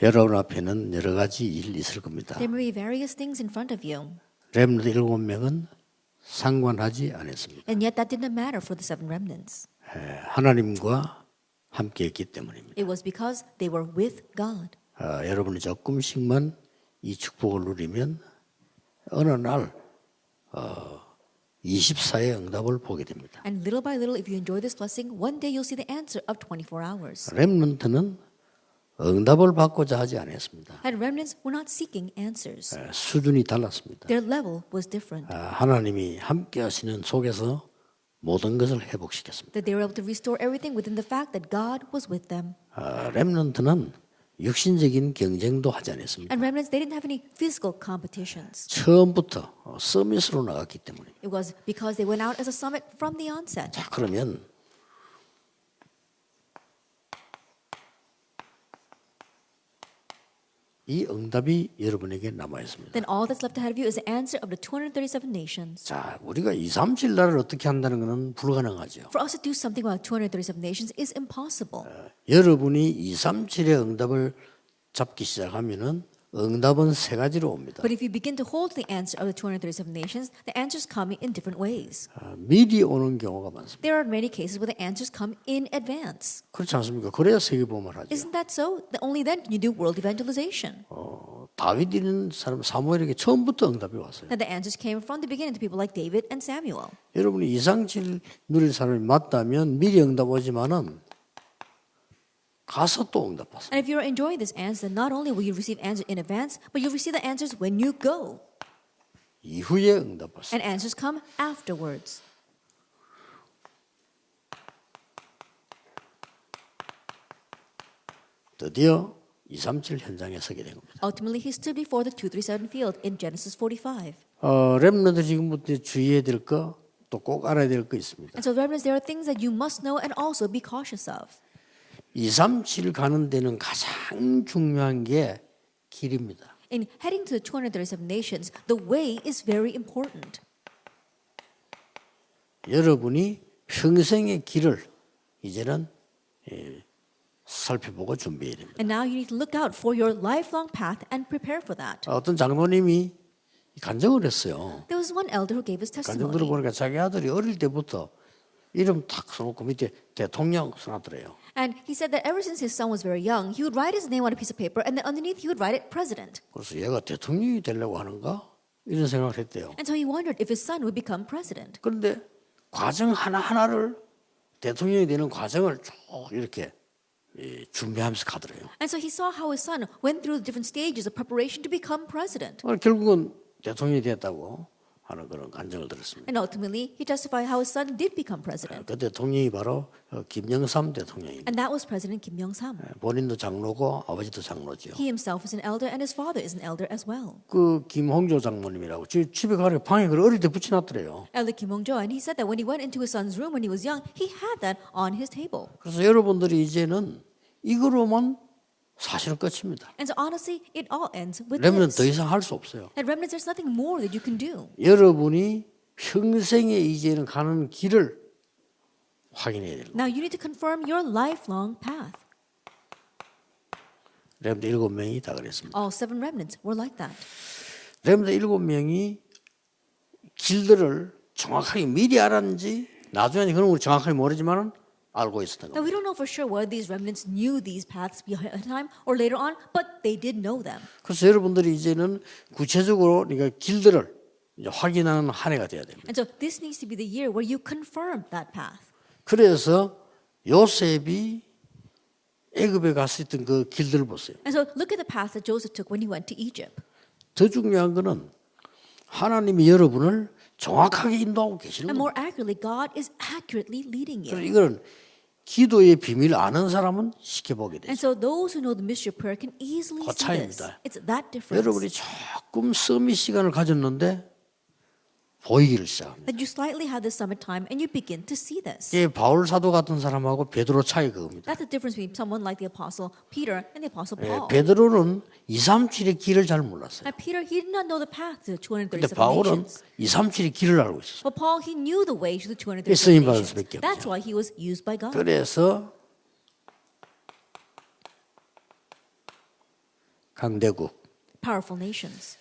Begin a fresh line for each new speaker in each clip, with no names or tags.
여러분 앞에는 여러 가지 일이 있을 겁니다.
There may be various things in front of you.
렘넌트 7명은 상관하지 않았습니다.
And yet that didn't matter for the 7 remnants.
하나님과 함께 했기 때문입니다.
It was because they were with God.
여러분이 조금씩만 이 축복을 누리면 어느 날 24의 응답을 보게 됩니다.
And little by little, if you enjoy this blessing, one day you'll see the answer of 24 hours.
렘넌트는 응답을 받고자 하지 않았습니다.
And remnants were not seeking answers.
수준이 달랐습니다.
Their level was different.
하나님이 함께 하시는 속에서 모든 것을 회복시켰습니다.
That they were able to restore everything within the fact that God was with them.
렘넌트는 육신적인 경쟁도 하지 않았습니다.
And remnants, they didn't have any physical competitions.
처음부터 서밋으로 나갔기 때문에.
It was because they went out as a summit from the onset.
자, 그러면 이 응답이 여러분에게 남아 있습니다.
Then all that's left ahead of you is the answer of the 237 nations.
자, 우리가 237 나라를 어떻게 한다는 것은 불가능하죠.
For us to do something about 237 nations is impossible.
여러분이 237의 응답을 잡기 시작하면은 응답은 세 가지로 옵니다.
But if you begin to hold the answer of the 237 nations, the answers come in different ways.
미리 오는 경우가 많습니다.
There are many cases where the answers come in advance.
그렇지 않습니까? 그래야 세계복음을 하죠.
Isn't that so? Only then can you do world evangelization.
다윗이라는 사람 사무엘에게 처음부터 응답이 왔어요.
And the answers came from the beginning to people like David and Samuel.
여러분이 이상칠 누릴 사람이 맞다면 미리 응답 오지만은 가서 또 응답 받습니다.
And if you're enjoying this answer, not only will you receive answers in advance, but you'll receive the answers when you go.
이후에 응답 받습니다.
And answers come afterwards.
드디어 237 현장에 서게 된 겁니다.
Ultimately, he stood before the 237 field in Genesis 45.
렘넌트 지금부터 주의해야 될 거, 또 꼭 알아야 될 거 있습니다.
And so, remnants, there are things that you must know and also be cautious of.
237 가는 데는 가장 중요한 게 길입니다.
In heading to the 237 nations, the way is very important.
여러분이 평생의 길을 이제는 살펴보고 준비해야 됩니다.
And now you need to look out for your lifelong path and prepare for that.
어떤 장로님이 간증을 했어요.
There was one elder who gave his
간증
testimony.
들어보니까 자기 아들이 어릴 때부터 이름 탁 써놓고 밑에 대통령 써놨더래요.
And he said that ever since his son was very young, he would write his name on a piece of paper, and then underneath he would write it President.
그래서 얘가 대통령이 되려고 하는가? 이런 생각을 했대요.
And so he wondered if his son would become president.
그런데 과정 하나하나를 대통령이 되는 과정을 쭉 이렇게 준비하면서 가더래요.
And so he saw how his son went through the different stages of preparation to become president.
결국은 대통령이 됐다고 하는 그런 간증을 들었습니다.
And ultimately, he testified how his son did become president.
그 대통령이 바로 김영삼 대통령입니다.
And that was President Kim Young-sam.
본인도 장로고 아버지도 장로죠.
He himself is an elder, and his father is an elder as well.
그 김홍조 장모님이라고 집에 가려 방에 그걸 어릴 때 붙여놨더래요.
Elder Kim Hong-jo, and he said that when he went into his son's room when he was young, he had that on his table.
그래서 여러분들이 이제는 이거로만 사실은 끝입니다.
And so honestly, it all ends with
렘넌트 더
this.
이상 할 수 없어요.
At remnants, there's nothing more that you can do.
여러분이 평생에 이제는 가는 길을 확인해야 됩니다.
Now you need to confirm your lifelong path.
렘넌트 7명이 다 그랬습니다.
All 7 remnants were like that.
렘넌트 7명이 길들을 정확하게 미리 알았는지 나중에 그런 걸 정확하게 모르지만은 알고 있었던
Now
겁니다.
we don't know for sure whether these remnants knew these paths behind time or later on, but they did know them.
그래서 여러분들이 이제는 구체적으로 그러니까 길들을 이제 확인하는 한 해가 돼야 됩니다.
And so this needs to be the year where you confirm that path.
그래서 요셉이 애굽에 갔을 때 그 길들을 보세요.
And so look at the path that Joseph took when he went to Egypt.
더 중요한 거는 하나님이 여러분을 정확하게 인도하고 계시는
And
겁니다.
more accurately, God is accurately leading
그래서
you.
이거는 기도의 비밀을 아는 사람은 쉽게 보게
And
되죠.
so those who know the mystery of prayer can easily
그
see this.
차이입니다.
It's that difference.
여러분이 조금 서밋 시간을 가졌는데 보이기를 시작합니다.
That you slightly have this summit time and you begin to see this.
이게 바울 사도 같은 사람하고 베드로 차이 그겁니다.
That's the difference between someone like the apostle Peter and the apostle Paul.
베드로는 237의 길을 잘 몰랐어요.
Now Peter, he did not know the path to the
근데
237
바울은
nations.
237의 길을 알고 있었어요.
But Paul, he knew the way to the 237
쓰임 받을
nations.
수밖에 없죠.
That's why he was used by God.
그래서 강대국
powerful nations,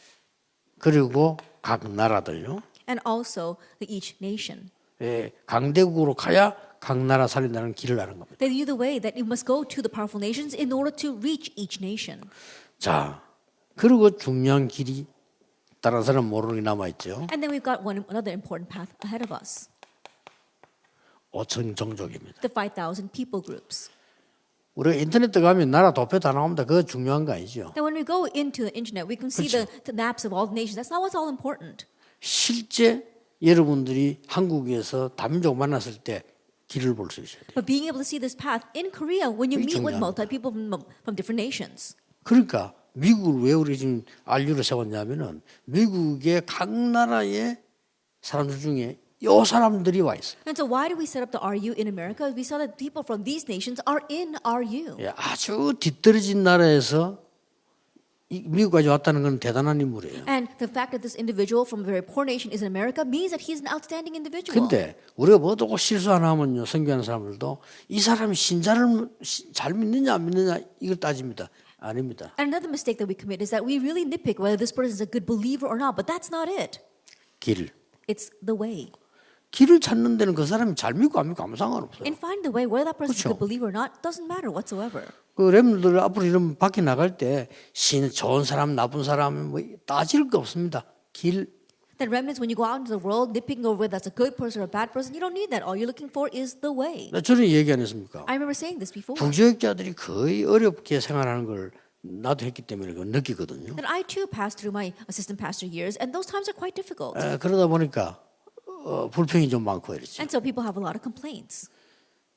그리고 각 나라들요.
and also the each nation.
예, 강대국으로 가야 각 나라 살린다는 길을 아는 겁니다.
They knew the way that you must go to the powerful nations in order to reach each nation.
자, 그리고 중요한 길이 다른 사람 모르는 게 남아 있죠.
And then we've got another important path ahead of us.
5천 종족입니다.
The 5,000 people groups.
우리가 인터넷 들어가면 나라 도표 다 나옵니다. 그거 중요한 거 아니죠.
Now when we go into the internet, we can see the maps of all the nations. That's not what's all important.
실제 여러분들이 한국에서 다민족 만났을 때 길을 볼 수 있어야 돼요.
But being able to see this path in Korea when you
그게
meet with
중요합니다.
multi people from different nations.
그러니까 미국을 왜 우리 지금 RU를 세웠냐면은 미국의 각 나라의 사람들 중에 요 사람들이 와 있어요.
And so why do we set up the RU in America? We saw that people from these nations are in RU.
예, 아주 뒤떨어진 나라에서 미국까지 왔다는 건 대단한 인물이에요.
And the fact that this individual from a very poor nation is in America means that he's an outstanding individual.
근데 우리가 뭐도 실수 하나 하면요, 선교하는 사람들도 이 사람이 신자를 잘 믿느냐 안 믿느냐 이걸 따집니다. 아닙니다.
And another mistake that we commit is that we really nitpick whether this person is a good believer or not, but that's not it.
길.
It's the way.
길을 찾는 데는 그 사람이 잘 믿고 안 믿고 아무 상관없어요.
And find the way, whether that person is a
그렇죠.
good believer or not, doesn't matter whatsoever.
그 렘들 앞으로 이런 밖에 나갈 때 좋은 사람, 나쁜 사람 뭐 따질 거 없습니다. 길.
That remnants, when you go out into the world, nitpicking over whether that's a good person or a bad person, you don't need that. All you're looking for is the way.
나 저는 얘기 안 했습니까?
I remember saying this before.
부교육자들이 거의 어렵게 생활하는 걸 나도 했기 때문에 그걸 느끼거든요.
That I too passed through my assistant pastor years, and those times are quite difficult.
그러다 보니까 불평이 좀 많고 이랬죠.
And so people have a lot of complaints.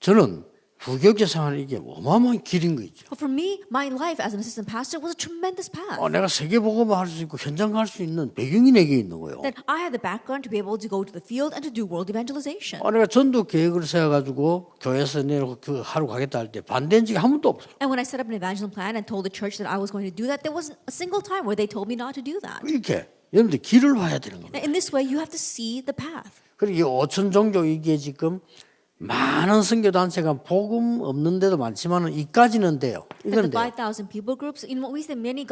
저는 부교육자 생활이 이게 어마어마한 길인 거 있죠.
But for me, my life as an assistant pastor was a tremendous path.
내가 세계복음화 할 수 있고 현장 갈 수 있는 배경이 내게 있는 거예요.
That I had the background to be able to go to the field and to do world evangelization.
내가 전도 계획을 세워가지고 교회에서 내놓고 그 하루 가겠다 할 때 반대한 적이 한 번도 없어요.
And when I set up an evangelism plan and told the church that I was going to do that, there wasn't a single time where they told me not to do that.
이렇게 여러분들 길을 봐야 되는 겁니다.
In this way, you have to see the path.
그리고 이 5천 종족 이게 지금 많은 선교 단체가 복음 없는 데도 많지만은 이까지는 돼요.
And
이건
the
돼요.
5,000 people groups, in what we say, many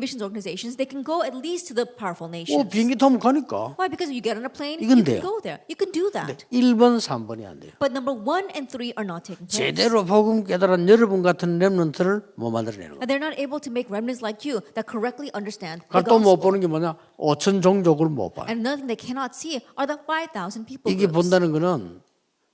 missions organizations, they can go at least to the powerful nations.
비행기 타면 가니까.
Why? Because if you get on a plane,
이건
you can
돼요.
go there. You can do that.
1번, 3번이 안 돼요.
But number 1 and 3 are not taking place.
제대로 복음 깨달은 여러분 같은 렘넌트를 못 만들어내는 거예요.
And they're not able to make remnants like you that correctly understand the
그걸 또 못
gospel.
보는 게 뭐냐? 5천 종족을 못 봐요.
And another thing they cannot see are the 5,000 people
이게
groups.
본다는 거는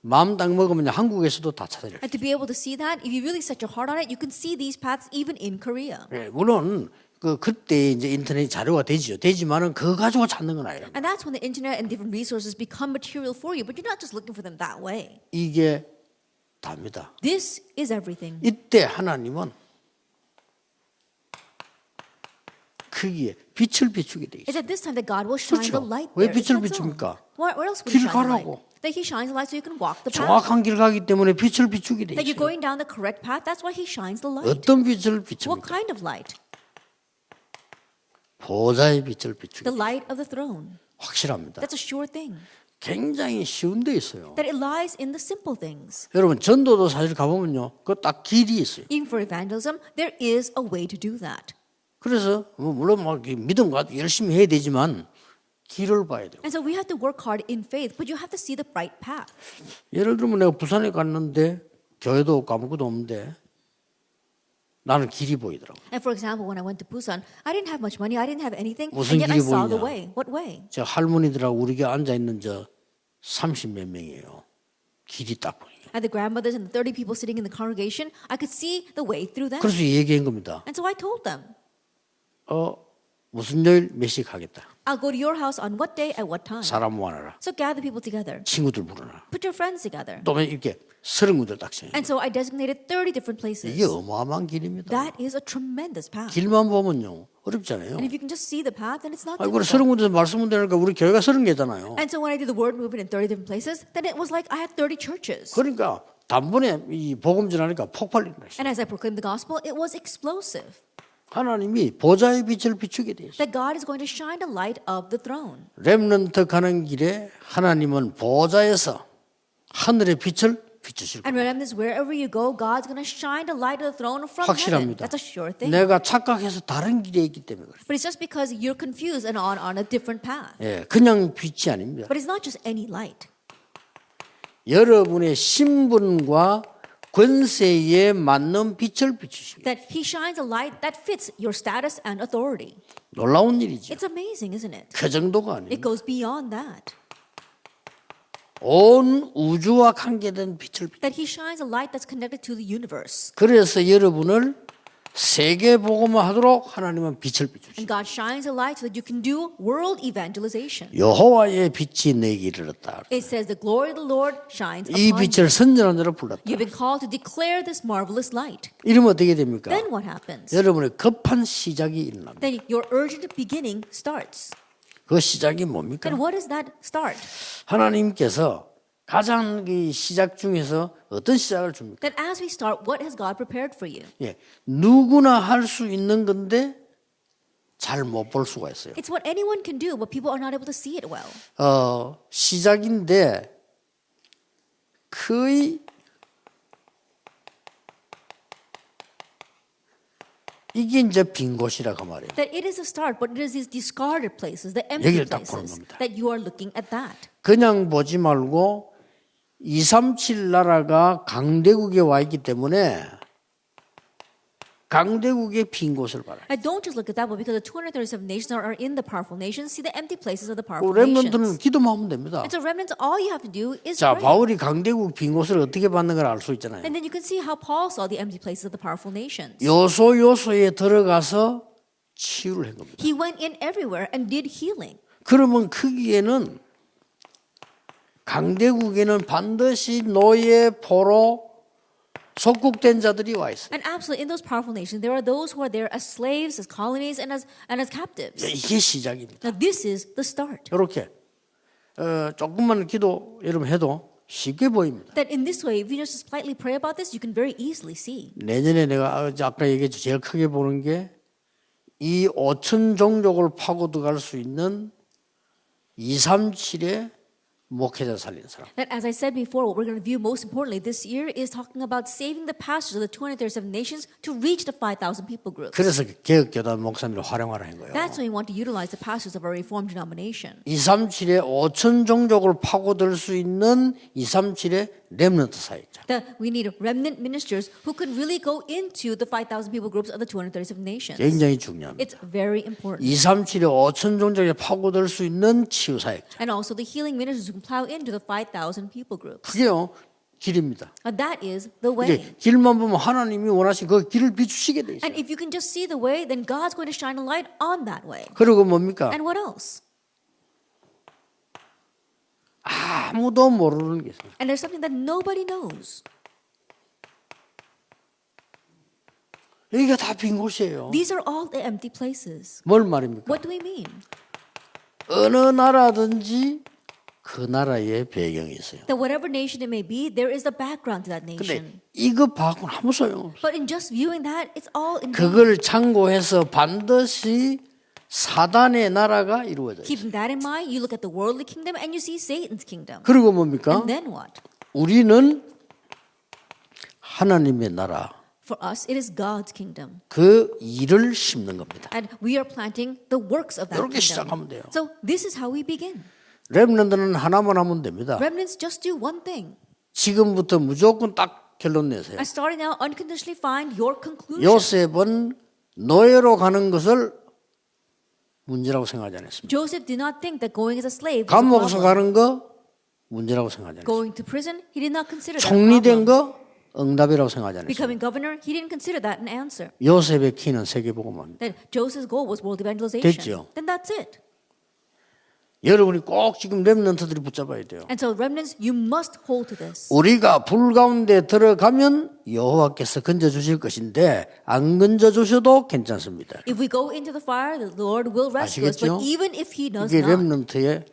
마음 딱 먹으면 한국에서도 다 찾아낼 수
And to be able to see that, if you really set your heart on it, you can see these paths even in Korea.
있어요. 물론 그때 이제 인터넷 자료가 되지요. 되지만은 그거 가지고 찾는 건 아니라.
And that's when the internet and different resources become material for you, but you're not just looking for them that way.
이게 답니다.
This is everything.
이때 하나님은 거기에 빛을 비추게 돼
It's
있어요.
at this time that God will shine the
그렇죠.
light
왜
there.
빛을
That's all.
비춥니까?
Where else would he
길
shine the light?
가라고.
That he shines the light so you can walk the path.
정확한 길 가기 때문에 빛을 비추게 돼
That you're
있어요.
going down the correct path. That's why he shines the light.
어떤 빛을
What
비춥니까?
kind of light?
보좌의 빛을 비추게
The light of the throne.
확실합니다.
That's a sure thing.
굉장히 쉬운 데 있어요.
That it lies in the simple things.
여러분 전도도 사실 가보면요, 그 딱 길이 있어요.
Even for evangelism, there is a way to do that.
그래서 물론 막 믿음 가지고 열심히 해야 되지만 길을 봐야 돼요.
And so we have to work hard in faith, but you have to see the right path.
예를 들면 내가 부산에 갔는데 교회도 없고 아무것도 없는데 나는 길이 보이더라고.
And for example, when I went to Busan, I didn't have much money, I didn't have anything,
무슨
and yet I
길이
saw the
보이냐?
way. What way?
저 할머니들하고 우리 교회 앉아 있는 저 30몇 명이에요. 길이 딱 보여요.
And the grandmothers and the 30 people sitting in the congregation, I could see the way through them.
그래서 얘기한 겁니다.
And so I told them,
무슨 요일 몇 시에 가겠다.
I'll go to your house on what day at what time.
사람 모아놔라.
So gather people together.
친구들 부르라.
Put your friends together.
또 이렇게 30군데를 딱 정해요.
And so I designated 30 different places.
이게 어마어마한 길입니다.
That is a tremendous path.
길만 보면요 어렵잖아요.
And if you can just see the path, then it's not
아이고 그래
difficult.
30군데서 말씀을 되니까 우리 교회가 30개잖아요.
And so when I did the word movement in 30 different places, then it was like I had 30 churches.
그러니까 단번에 이 복음 전하니까 폭발된다.
And as I proclaimed the gospel, it was explosive.
하나님이 보좌의 빛을 비추게 돼 있어요.
That God is going to shine the light of the throne.
렘넌트 가는 길에 하나님은 보좌에서 하늘의 빛을 비추실
And
겁니다.
remnants, wherever you go, God's going to shine the light of the throne from heaven.
확실합니다.
That's a sure thing.
내가 착각해서 다른 길에 있기 때문에 그래요.
But it's just because you're confused and on a different path.
예, 그냥 빛이 아닙니다.
But it's not just any light.
여러분의 신분과 권세에 맞는 빛을 비추십니다.
That He shines a light that fits your status and authority.
놀라운 일이죠.
It's amazing, isn't it?
그 정도가
It
아닙니다.
goes beyond that.
온 우주와 관계된 빛을 비추.
That He shines a light that's connected to the universe.
그래서 여러분을 세계 복음화 하도록 하나님은 빛을 비추십니다.
And God shines a light so that you can do world evangelization.
여호와의 빛이 내게 이르렀다.
It says the glory of the Lord shines
이
upon you.
빛을 선전한 자로 불렀다.
You've been called to declare this marvelous light.
이러면 어떻게 됩니까?
Then what happens?
여러분의 급한 시작이 일어납니다.
Then your urgent beginning starts.
그 시작이 뭡니까?
And what is that start?
하나님께서 가장 이 시작 중에서 어떤 시작을 줍니까?
That as we start, what has God prepared for you?
예, 누구나 할 수 있는 건데 잘 못 볼 수가 있어요.
It's what anyone can do, but people are not able to see it well.
시작인데 거의 이게 이제 빈 곳이라고 말이에요.
That it is a start, but it is these discarded places, the empty
여기를 딱 보는
places,
겁니다.
that you are looking at that.
그냥 보지 말고 237 나라가 강대국에 와 있기 때문에 강대국의 빈 곳을 봐라.
And don't just look at that, but because the 237 nations are in the powerful nations, see the empty places of the powerful nations.
렘넌트는 기도만 하면 됩니다.
And so remnants, all you have to do is
자,
pray.
바울이 강대국 빈 곳을 어떻게 받는 걸 알 수 있잖아요.
And then you can see how Paul saw the empty places of the powerful nations.
요소에 들어가서 치유를 한 겁니다.
He went in everywhere and did healing.
그러면 거기에는 강대국에는 반드시 노예, 포로, 속국된 자들이 와 있어요.
And absolutely, in those powerful nations, there are those who are there as slaves, as colonies, and as captives.
이게 시작입니다.
Now, this is the start.
이렇게 조금만 기도 여러분 해도 쉽게 보입니다.
That in this way, if you just slightly pray about this, you can very easily see.
내년에 내가 아까 얘기했죠. 제일 크게 보는 게 이 5천 종족을 파고 들어갈 수 있는 237의 목회자 살리는 사람.
That, as I said before, what we're going to view most importantly this year is talking about saving the pastors of the 237 nations to reach the 5,000 people group.
그래서 개혁교단 목사님을 활용하라 한 거예요.
That's why we want to utilize the pastors of our Reformed denomination.
237의 5천 종족을 파고들 수 있는 237의 렘넌트 사역자.
That we need remnant ministers who can really go into the 5,000 people groups of the 237 nations.
굉장히 중요합니다.
It's very important.
237의 5천 종족에 파고들 수 있는 치유 사역자.
And also the healing ministers who can plow into the 5,000 people groups.
그게요 길입니다.
That is the way.
이게 길만 보면 하나님이 원하신 그 길을 비추시게 돼 있어요.
And if you can just see the way, then God's going to shine a light on that way.
그리고 뭡니까?
And what else?
아무도 모르는 게 있어요.
And there's something that nobody knows.
여기가 다 빈 곳이에요.
These are all the empty places.
뭘 말입니까?
What do we mean?
어느 나라든지 그 나라의 배경이 있어요.
That whatever nation it may be, there is the background to that
근데
nation.
이거 봐고는 아무 소용없어요.
But in just viewing that, it's all in vain.
그걸 참고해서 반드시 사단의 나라가 이루어져요.
Keeping that in mind, you look at the worldly kingdom and you see Satan's kingdom.
그리고 뭡니까?
And then what?
우리는 하나님의 나라
For us, it is God's kingdom.
그 일을 심는 겁니다.
And we are planting the works of that
이렇게
kingdom.
시작하면 돼요.
So this is how we begin.
렘넌트는 하나만 하면 됩니다.
Remnants just do one thing.
지금부터 무조건 딱 결론 내세요.
And starting now, unconditionally find your conclusion.
요셉은 노예로 가는 것을 문제라고 생각하지 않았습니다.
Joseph did not think that going as a slave was a
감옥에서
problem.
가는 거 문제라고 생각하지 않았습니다.
Going to prison, he did not consider that a
총리된
problem.
거 응답이라고 생각하지 않았습니다.
Becoming governor, he didn't consider that an answer.
요셉의 키는 세계복음화입니다.
That Joseph's goal was world evangelization.
됐죠.
Then that's it.
여러분이 꼭 지금 렘넌트들이 붙잡아야 돼요.
And so remnants, you must hold to this.
우리가 불 가운데 들어가면 여호와께서 건져주실 것인데 안 건져주셔도 괜찮습니다.
If we go into the fire, the Lord will rescue us.
아시겠죠?
But even if he does
이게
not,
렘넌트의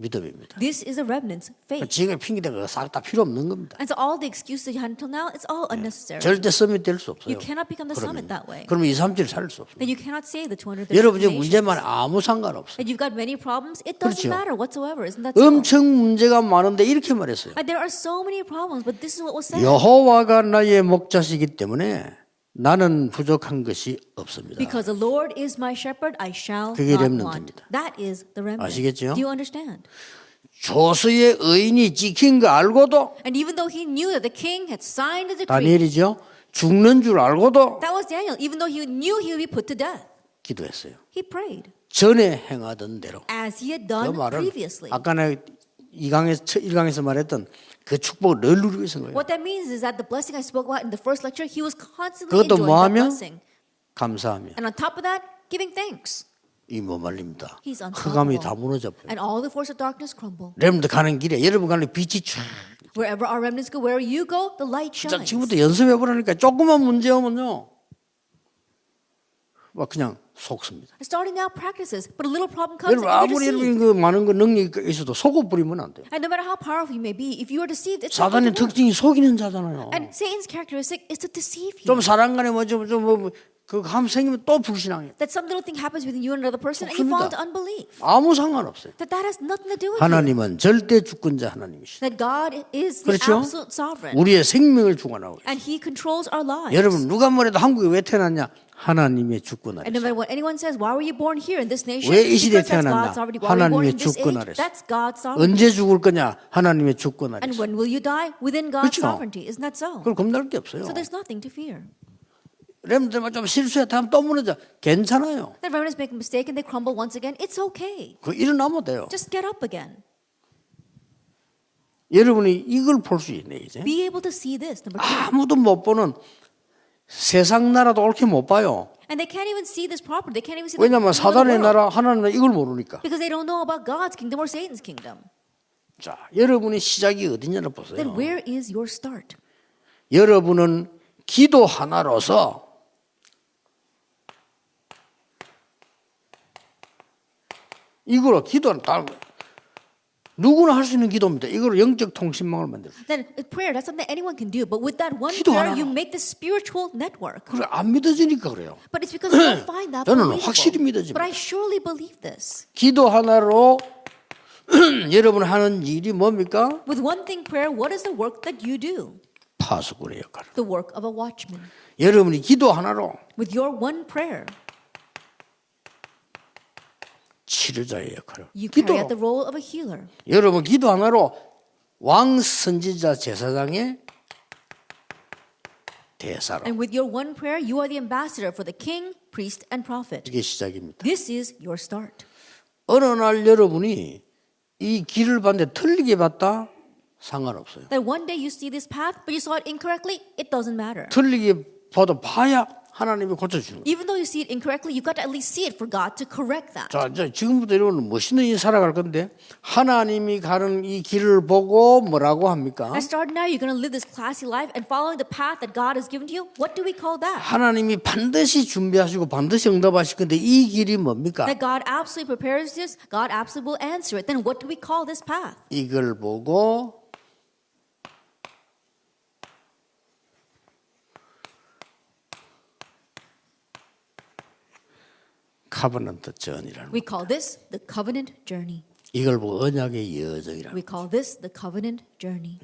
믿음입니다.
This is a remnant's faith.
지금의 핑계대가 싹 다 필요 없는 겁니다.
And so all the excuses that you had until now, it's all unnecessary.
절대 서밋 될 수 없어요.
You cannot become the summit that way.
그러면 2, 3질 살 수 없어요.
Then you cannot save the 230
여러분 지금
nations.
문제만 아무 상관없어요.
And you've got many problems, it doesn't
그렇죠.
matter whatsoever. Isn't that so?
엄청 문제가 많은데 이렇게 말했어요.
And there are so many problems, but this is what was said.
여호와가 나의 목자시기 때문에 나는 부족한 것이 없습니다.
Because the Lord is my shepherd, I shall
그게
not
렘넌트입니다.
want. That is the remnant.
아시겠죠?
Do you understand?
조서의 의인이 찍힌 거 알고도
And even though he knew that the king had signed the decree,
다니엘이죠. 죽는 줄 알고도
that was Daniel. Even though he knew he would be put to death,
기도했어요.
he prayed
전에 행하던 대로.
as he had
그
done
말은
previously.
아까 내가 1강에서 말했던 그 축복을 늘 누리고 있는 거예요.
What that means is that the blessing I spoke about in the first lecture, he was constantly
그것도
enjoying that
뭐하며?
blessing.
감사하며
And on top of that, giving thanks.
이 못말립니다.
He's
흑암이
unstoppable.
다 무너져 버려요.
And all the forces of darkness crumble.
여러분들 가는 길에 여러분 가는 빛이 쫙.
Wherever our remnants go, wherever you go, the light
진짜
shines.
지금부터 연습해 보라니까 조그만 문제 오면요. 막 그냥 속습니다.
Starting out practices, but a little problem comes
여러분
and you're
아무리
deceived.
여러분 그 많은 그 능력이 있어도 속어 버리면 안 돼요.
And no matter how powerful you may be, if you are deceived, it's not
사단의
going to work.
특징이 속이는 자잖아요.
And Satan's characteristic is to deceive you.
좀 사랑간에 뭐좀그감 생기면 또 불신앙해요.
That some little thing happens between you and another person and you fall
속습니다.
into unbelief.
아무 상관없어요.
That has nothing to do with you.
하나님은 절대 주권자 하나님이시다.
That God is the
그렇죠?
absolute sovereign.
우리의 생명을 주관하고 있어요.
And He controls our lives.
여러분 누가 뭐래도 한국에 왜 태어났냐? 하나님의 주권 아래.
And no matter what anyone says, why were you born here in this nation?
왜 이 시대에
Because that's
태어났나?
God's sovereignty. Why were you born
하나님의
in this
주권
age?
아래서.
That's God's sovereignty.
언제 죽을 거냐? 하나님의 주권 아래.
And when will you die? Within God's
그렇죠.
sovereignty. Isn't that so?
그걸 겁날 게 없어요.
So there's nothing to fear.
렘들만 좀 실수했다 하면 또 무너져. 괜찮아요.
The remnants make a mistake and they crumble once again. It's okay.
그 일어나면 돼요.
Just get up again.
여러분이 이걸 볼 수 있네 이제.
Be able to see this. Number two.
아무도 못 보는 세상 나라도 옳게 못 봐요.
And they can't even see this properly. They can't even see the
왜냐하면
world.
사단의 나라 하나님 나라 이걸 모르니까.
Because they don't know about God's kingdom or Satan's kingdom.
자, 여러분의 시작이 어디냐를 보세요.
Then where is your start?
여러분은 기도 하나로서 이거로 기도는 다 누구나 할 수 있는 기도입니다. 이거로 영적 통신망을 만들어요.
Then prayer, that's something anyone can do. But with that one
기도
prayer,
하나로.
you make the spiritual network.
그래 안 믿어지니까 그래요.
But it's because I don't find that
저는
believable.
확실히 믿어집니다.
But I surely believe this.
기도 하나로 여러분 하는 일이 뭡니까?
With one thing prayer, what is the work that you do?
파수꾼의 역할.
The work of a watchman.
여러분이 기도 하나로
With your one prayer,
치료자의 역할을.
you carry
기도로.
out the role of a healer.
여러분 기도 하나로 왕 선지자 제사장의 대사로.
And with your one prayer, you are the ambassador for the king, priest, and prophet.
이게 시작입니다.
This is your start.
어느 날 여러분이 이 길을 봤는데 틀리게 봤다? 상관없어요.
That one day you see this path, but you saw it incorrectly, it doesn't matter.
틀리게 봐도 봐야 하나님이 고쳐주는 거예요.
Even though you see it incorrectly, you've got to at least see it for God to correct that.
자, 이제 지금부터 여러분은 멋있는 일 살아갈 건데 하나님이 가는 이 길을 보고 뭐라고 합니까?
And starting now, you're going to live this classy life and following the path that God has given to you. What do we call that?
하나님이 반드시 준비하시고 반드시 응답하실 건데 이 길이 뭡니까?
That God absolutely prepares this, God absolutely will answer it. Then what do we call this path?
이걸 보고 카버넌트 전이라는
We call this the covenant journey.
이걸 보고 언약의 여정이라는
We call this the covenant journey.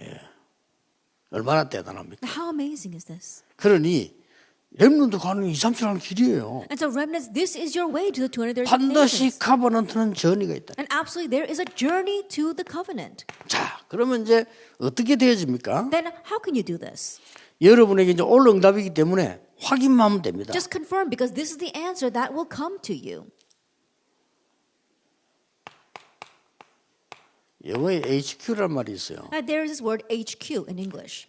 얼마나 대단합니까?
Now, how amazing is this?
그러니 렘넌트 가는 2, 3주 하는 길이에요.
And so, remnants, this is your way to the 230
반드시
nations.
카버넌트는 전이가 있다.
And absolutely, there is a journey to the covenant.
자, 그러면 이제 어떻게 되어집니까?
Then, how can you do this?
여러분에게 이제 올 응답이기 때문에 확인만 하면 됩니다.
Just confirm, because this is the answer that will come to you.
영어에 HQ란 말이 있어요.
Now, there is this word HQ in English.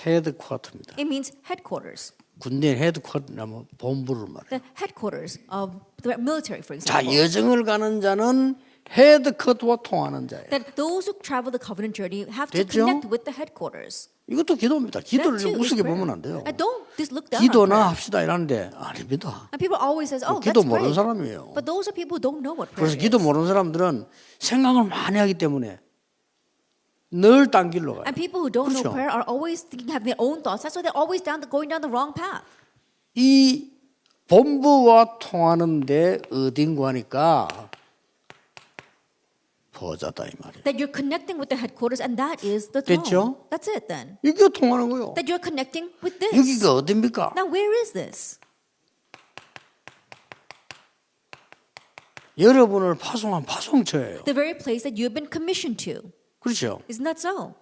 헤드쿼터입니다.
It means headquarters.
군대 헤드쿼터라면 본부를 말해요.
The headquarters of the military, for
자,
example.
여정을 가는 자는 헤드쿼터와 통하는 자예요.
That those who travel the covenant journey have to
됐죠?
connect with the headquarters.
이것도 기도입니다.
That
기도를
too is
우습게
prayer.
보면 안 돼요.
And don't just look down on
기도나
prayer.
합시다 이러는데 아닙니다.
And people always says, "Oh,
기도
that's
모르는
great."
사람이에요.
But those are people who don't know what prayer
그래서 기도
is.
모르는 사람들은 생각을 많이 하기 때문에 늘 딴 길로 가요.
And people who don't know
그렇죠.
prayer are always thinking, having their own thoughts. That's why they're always going down the wrong path.
이 본부와 통하는데 어딘고 하니까 보좌다 이 말이에요.
That you're connecting with the headquarters, and that is the throne.
됐죠?
That's it then.
이게 통하는 거예요.
That you're connecting with this.
여기가 어딥니까?
Now, where is this?
여러분을 파송한 파송처예요.
The very place that you've been commissioned to.
그렇죠.
Isn't that so?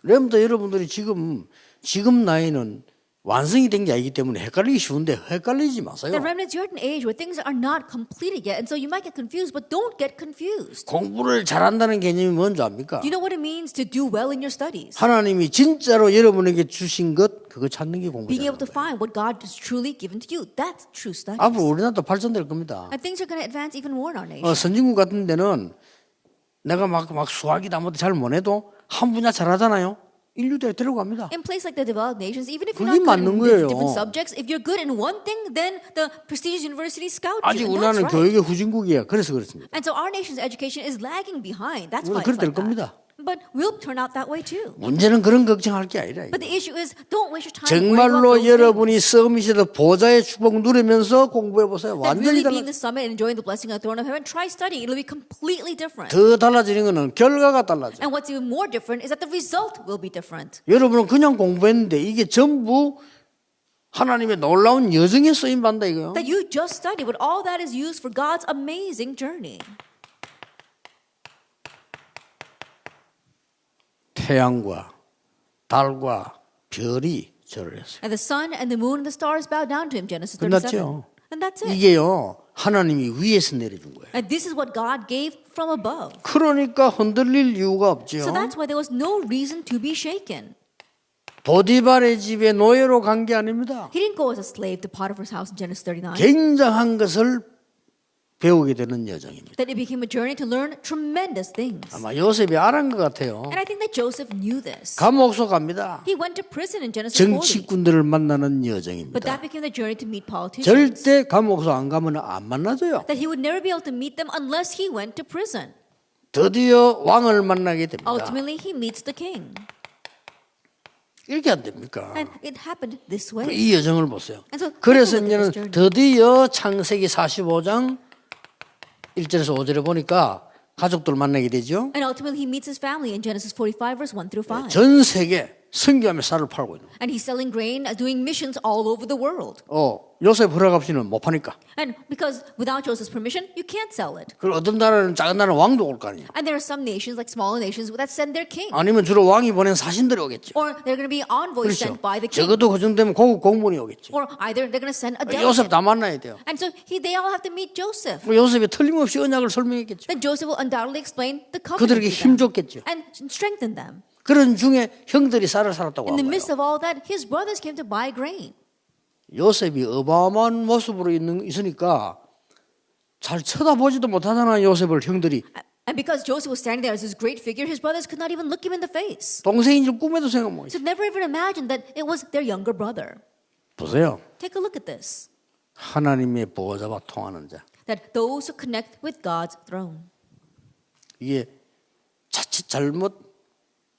여러분들 여러분들이 지금 나이는 완성이 된 게 아니기 때문에 헷갈리기 쉬운데 헷갈리지 마세요.
The remnants, you're at an age where things are not completed yet, and so you might get confused, but don't get confused.
공부를 잘한다는 개념이 뭔지 압니까?
Do you know what it means to do well in your studies?
하나님이 진짜로 여러분에게 주신 것 그거 찾는 게
Being able
공부잖아요.
to find what God has truly given to you. That's true studies.
앞으로 우리나라도 발전될 겁니다.
And things are going to advance even more in our nation.
선진국 같은 데는 내가 막 수학이다 뭐다 잘 못해도 한 분야 잘하잖아요. 인류대에 데려갑니다.
In places like the developed nations, even if you're
그게
not good
맞는
in
거예요.
different subjects, if you're good in one thing, then the prestigious universities scout
아직
you. And that's
우리나라는
right.
교육의 후진국이에요. 그래서 그렇습니다.
And so our nation's education is lagging behind. That's why
우리도
it's
그렇게 될
like
겁니다.
that. But we'll turn out that way too.
문제는 그런 걱정할 게 아니라
But the issue is, don't waste your time worrying about
정말로
those
여러분이
things.
서밋에서 보좌의 축복 누리면서 공부해 보세요.
That
완전히
really being
달라.
the summit and enjoying the blessing of the throne of heaven, try studying. It'll be completely different.
더 달라지는 것은 결과가 달라져.
And what's even more different is that the result will be different.
여러분은 그냥 공부했는데 이게 전부 하나님의 놀라운 여정에 쓰임 받는다 이거요.
That you just study, but all that is used for God's amazing journey.
태양과 달과 별이 절을 했어요.
And the sun and the moon and the stars bow down to him, Genesis 37.
끝났죠.
And that's it.
이게요 하나님이 위에서 내려준 거예요.
And this is what God gave from above.
그러니까 흔들릴 이유가 없죠.
So that's why there was no reason to be shaken.
보디발의 집에 노예로 간 게 아닙니다.
He didn't go as a slave to Potiphar's house in Genesis 39.
굉장한 것을 배우게 되는 여정입니다.
That it became a journey to learn tremendous things.
아마 요셉이 알은 것 같아요.
And I think that Joseph knew this.
감옥소 갑니다.
He went to prison in Genesis 40.
정치꾼들을 만나는
But
여정입니다.
that became the journey to meet politicians.
절대 감옥소 안 가면 안 만나줘요.
That he would never be able to meet them unless he went to prison.
드디어 왕을 만나게 됩니다.
Ultimately, he meets the king.
이렇게 안 됩니까?
And it happened this way.
이 여정을 보세요.
And so
그래서
take a look at
이제는
this journey.
드디어 창세기 45장 1절에서 5절에 보니까 가족들 만나게 되죠.
And ultimately, he meets his family in Genesis 45, verse 1 through 5.
전 세계 선교하며 쌀을 팔고 있는 거예요.
And he's selling grain, doing missions all over the world.
요셉 허락 없이는 못 파니까.
And because without Joseph's permission, you can't sell it.
그리고 어떤 나라는 작은 나라는 왕도 올 거 아니에요.
And there are some nations, like smaller nations, that send their king.
아니면 주로 왕이 보낸 사신들이 오겠죠.
Or they're going to be envoys
그렇죠.
sent by the king.
적어도 그 정도 되면 고급 공무원이 오겠죠.
Or either they're going to send a
요셉
delegate.
다 만나야 돼요.
And so they all have to meet Joseph.
그리고 요셉이 틀림없이 언약을 설명했겠죠.
Then Joseph will undoubtedly explain the covenant
그들에게
to them
힘줬겠죠.
and strengthen them.
그런 중에 형들이 쌀을 살았다고
In the
한
midst
거예요.
of all that, his brothers came to buy grain.
요셉이 어마어마한 모습으로 있으니까 잘 쳐다보지도 못하잖아요. 요셉을 형들이.
And because Joseph was standing there as this great figure, his brothers could not even look him in the face.
동생인 줄 꿈에도 생각 못 했어요.
So never even imagined that it was their younger brother.
보세요.
Take a look at this.
하나님의 보호자와 통하는 자.
That those who connect with God's throne.
이게 자칫 잘못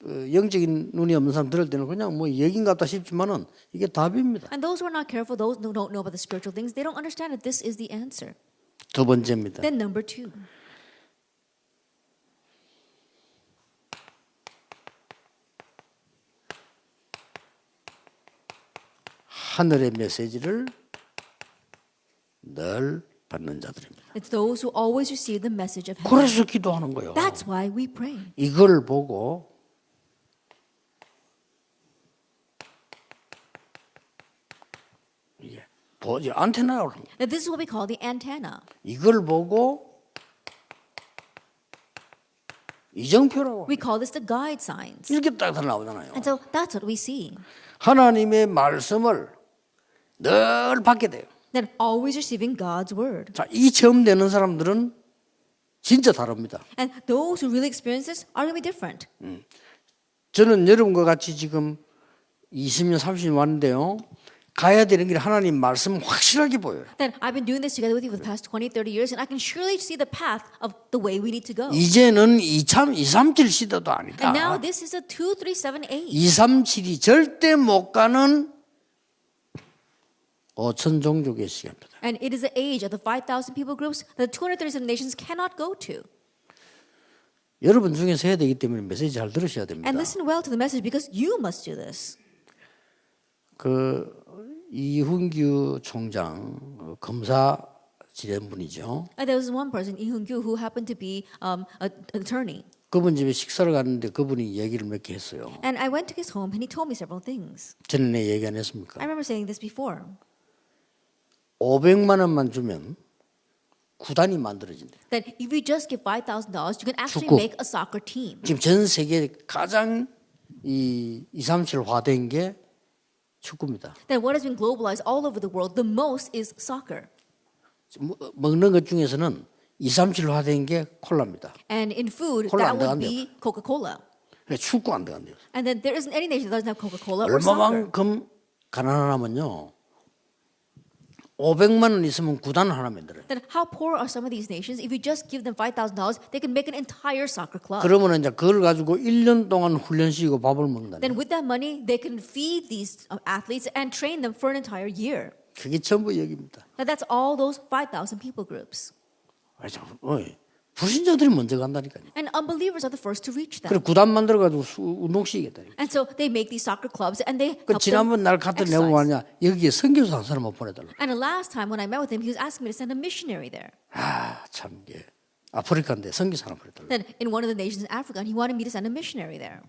영적인 눈이 없는 사람 들을 때는 그냥 뭐 얘긴 같다 싶지만은 이게 답입니다.
And those who are not careful, those who don't know about the spiritual things, they don't understand that this is the answer.
두 번째입니다.
Then number 2.
하늘의 메시지를 늘 받는 자들입니다.
It's those who always receive the message of heaven.
그래서 기도하는 거예요.
That's why we pray.
이걸 보고 이게 보지 안테나라고 합니다.
Now this is what we call the antenna.
이걸 보고 이정표라고
We call this the guide signs.
이렇게 딱 나오잖아요.
And so that's what we see.
하나님의 말씀을 늘 받게 돼요.
Then always receiving God's word.
자, 이 체험 되는 사람들은 진짜 다릅니다.
And those who really experience this are going to be different.
저는 여러분과 같이 지금 20년, 30년 왔는데요. 가야 되는 길 하나님 말씀 확실하게 보여요.
Then I've been doing this together with you for the past 20, 30 years, and I can surely see the path of the way we need to go.
이제는 237 시대도 아니다.
And now this is a 2, 3, 7, 8.
237이 절대 못 가는 5천 종족의 시간입니다.
And it is the age of the 5,000 people groups that the 237 nations cannot go to.
여러분 중에서 해야 되기 때문에 메시지 잘 들으셔야 됩니다.
And listen well to the message because you must do this.
그 이훈규 총장 검사 지낸 분이죠.
And there was one person, Lee Hoon-kyu, who happened to be an attorney.
그분 집에 식사를 갔는데 그분이 얘기를 몇 개 했어요.
And I went to his home and he told me several things.
전에 얘기 안 했습니까?
I remember saying this before.
500만 원만 주면 구단이 만들어진대.
That if you just give $5,000, you can actually
축구.
make a soccer team.
지금 전 세계 가장 이 237화된 게 축구입니다.
That what has been globalized all over the world, the most is soccer.
먹는 것 중에서는 237화된 게 콜라입니다.
And in food,
콜라
that
안
would
들어간대요.
be Coca-Cola.
축구 안 들어간대요.
And then there isn't any nation that doesn't have Coca-Cola or soccer.
얼마만큼 가난하냐면요. 500만 원 있으면 구단 하나 만들어요.
Then how poor are some of these nations? If you just give them $5,000, they can make an entire soccer club.
그러면 이제 그걸 가지고 1년 동안 훈련시키고 밥을 먹는다.
Then with that money, they can feed these athletes and train them for an entire year.
그게 전부 여기입니다.
Now that's all those 5,000 people groups.
불신자들이 먼저 간다니까요.
And unbelievers are the first to reach
그래
them.
구단 만들어가지고 운동시키겠다니까.
And so they make these soccer clubs and they
그
help them
지난번 날 갔던 내용
exercise.
아니야. 여기에 선교사 한 사람 못 보내달라.
And the last time when I met with him, he was asking me to send a missionary there.
참 이게 아프리카인데 선교사 하나 보내달라.
Then in one of the nations in Africa, and he wanted me to send a missionary there.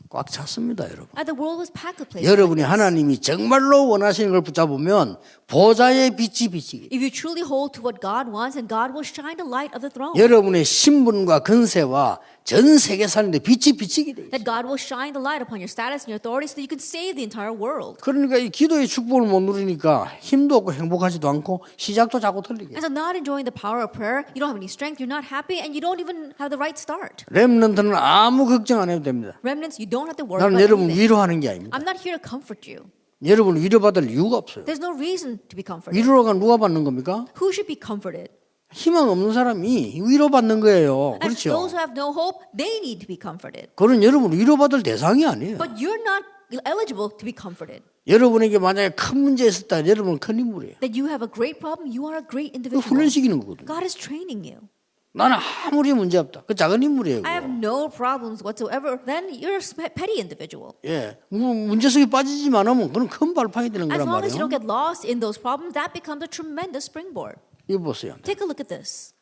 꽉 찼습니다, 여러분.
And the world was packed with places.
여러분이 하나님이 정말로 원하시는 걸 붙잡으면 보좌의 빛이 비치게.
If you truly hold to what God wants, and God will shine the light of the throne.
여러분의 신분과 근세와 전 세계 사는데 빛이 비치게 돼.
That God will shine the light upon your status and your authority so that you can save the entire world.
그러니까 이 기도의 축복을 못 누리니까 힘도 없고 행복하지도 않고 시작도 자꾸 틀리게.
And so not enjoying the power of prayer, you don't have any strength, you're not happy, and you don't even have the right start.
렘넌트는 아무 걱정 안 해도 됩니다.
Remnants, you don't have to worry
나는
about
여러분
anything.
위로하는 게 아닙니다.
I'm not here to comfort you.
여러분 위로받을 이유가 없어요.
There's no reason to be comforted.
위로가 누가 받는 겁니까?
Who should be comforted?
희망 없는 사람이 위로받는 거예요.
And
그렇죠?
those who have no hope, they need to be comforted.
그런 여러분 위로받을 대상이 아니에요.
But you're not eligible to be comforted.
여러분에게 만약에 큰 문제 있었다, 여러분은 큰 인물이에요.
That you have a great problem, you are a great
그
individual.
훈련시키는 거거든요.
God is training you.
나는 아무리 문제 없다. 그 작은 인물이에요.
I have
그거.
no problems whatsoever. Then you're a petty individual.
예, 문제 속에 빠지지만 하면 그건 큰 발판이 되는
As
거란
long as you
말이에요.
don't get lost in those problems, that becomes a tremendous springboard.
이거 보세요.
Take a look at this.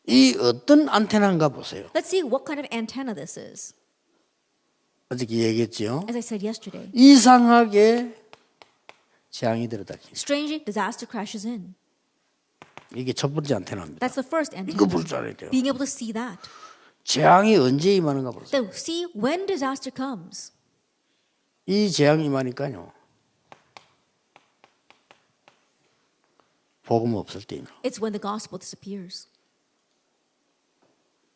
이 어떤 안테나인가 보세요.
Let's see what kind of antenna this is.
어저께 얘기했죠.
As I said yesterday,
이상하게 재앙이 들어다니.
strangely, disaster crashes in.
이게 첫 번째 안테나입니다.
That's the first
이거
antenna.
볼 줄 알아야 돼요.
Being able to see that.
재앙이 언제 임하는가 보세요.
Then see when disaster comes.
이 재앙이 임하니까요. 복음 없을 때입니다.
It's when the gospel disappears.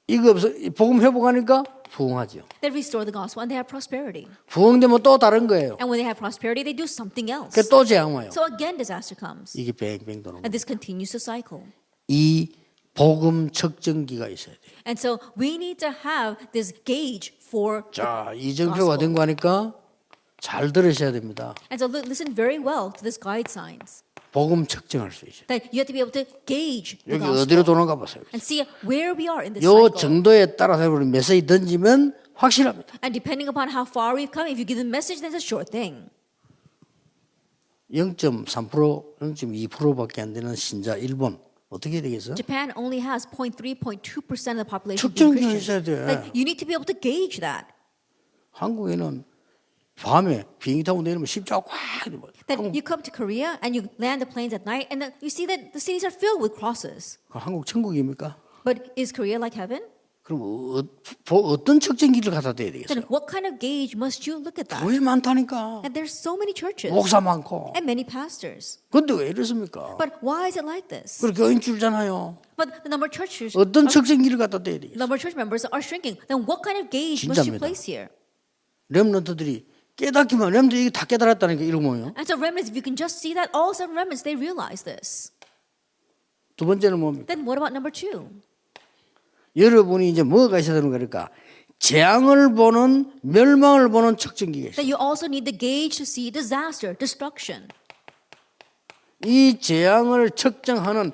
이거 없어 복음 회복하니까 부흥하죠.
They restore the gospel and they have prosperity.
부흥되면 또 다른 거예요.
And when they have prosperity, they do something else.
그 또 재앙 와요.
So again, disaster comes.
이게 뱅뱅 도는
And
거예요.
this continues to cycle.
이 복음 측정기가 있어야 돼요.
And so we need to have this gauge for.
자, 이정표가 된 거 하니까 잘 들으셔야 됩니다.
And so listen very well to this guide signs.
복음 측정할 수 있어요.
That you have to be able to gauge the
여기 어디로
gospel
도는가 보세요.
and see where we are in this
요
cycle.
정도에 따라서 우리 메시지 던지면 확실합니다.
And depending upon how far we've come, if you give the message, then it's a sure thing.
0.3%, 0.2%밖에 안 되는 신자 일본 어떻게 해야 되겠어?
Japan only has 0.3, 0.2% of the population
측정이
being Christian.
있어야 돼.
Like, you need to be able to gauge that.
한국에는 밤에 비행기 타고 내리면 십자가 꽉
That you come to Korea and you land the planes at night and then you see that the cities are filled with crosses.
한국 천국입니까?
But is Korea like heaven?
그럼 어떤 측정기를 갖다 대야 되겠어요?
Then what kind of gauge must you look at that?
교회 많다니까.
And there's so many churches
목사 많고.
and many pastors.
근데 왜 이렇습니까?
But why is it like this?
그리고 교인 줄잖아요.
But the number of churches,
어떤 측정기를 갖다 대야 되겠어요?
number of church members are shrinking. Then what kind of gauge must you
진짜입니다.
place here?
렘넌트들이 깨닫기만 렘넌트 이게 다 깨달았다는 게 이런 뭐예요?
And so remnants, if you can just see that, all seven remnants, they realize this.
두 번째는 뭡니까?
Then what about number two?
여러분이 이제 뭐가 있어야 되는 거니까 재앙을 보는 멸망을 보는 측정기가 있어요.
That you also need the gauge to see disaster, destruction.
이 재앙을 측정하는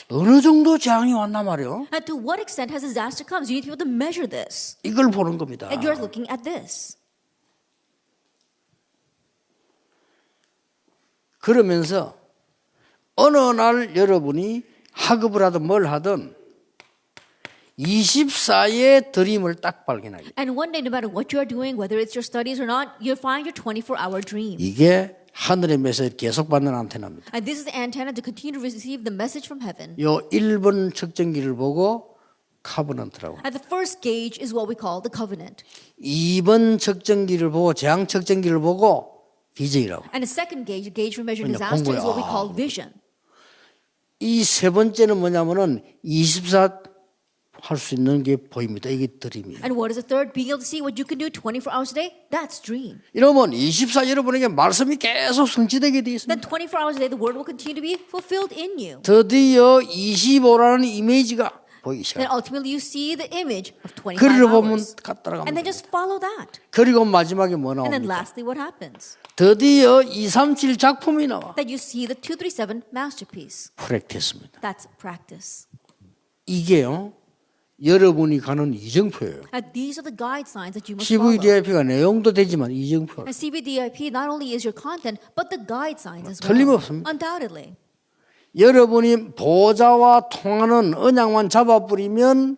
어느 정도 재앙이 왔나 말이요.
And to what extent has disaster come? So you need to be able to measure this.
이걸 보는 겁니다.
And you're looking at this.
그러면서 어느 날 여러분이 학업을 하든 뭘 하든 24의 드림을 딱 발견하게.
And one day, no matter what you are doing, whether it's your studies or not, you'll find your 24-hour dream.
이게 하늘의 메시지를 계속 받는 안테나입니다.
And this is the antenna to continue to receive the message from heaven.
요 1번 측정기를 보고 카버넌트라고.
And the first gauge is what we call the covenant.
2번 측정기를 보고 재앙 측정기를 보고 비전이라고.
And the second gauge, the gauge for measuring
그냥
disaster, is what we
공부야.
call vision.
이 세 번째는 뭐냐면은 24 할 수 있는 게 보입니다. 이게 드림이에요.
And what is the third? Being able to see what you can do 24 hours a day? That's dream.
이러면 24 여러분에게 말씀이 계속 성취되게 되어
Then
있습니다.
24 hours a day, the word will continue to be fulfilled in you.
드디어 25라는 이미지가 보이기
Then
시작합니다.
ultimately you see the image of 25
그리를 보면
hours.
가
And then
따라갑니다.
just follow that.
그리고 마지막에 뭐
And then
나옵니까?
lastly, what happens?
드디어 237 작품이 나와.
That you see the 237 masterpiece.
프랙티스입니다.
That's practice.
이게요. 여러분이 가는 이정표예요.
And these are the guide signs that you must follow.
CVDIP가 내용도 되지만 이정표.
And CBDIP not only is your content, but the guide signs as well.
틀림없습니다.
Undoubtedly.
여러분이 보좌와 통하는 언약만 잡아버리면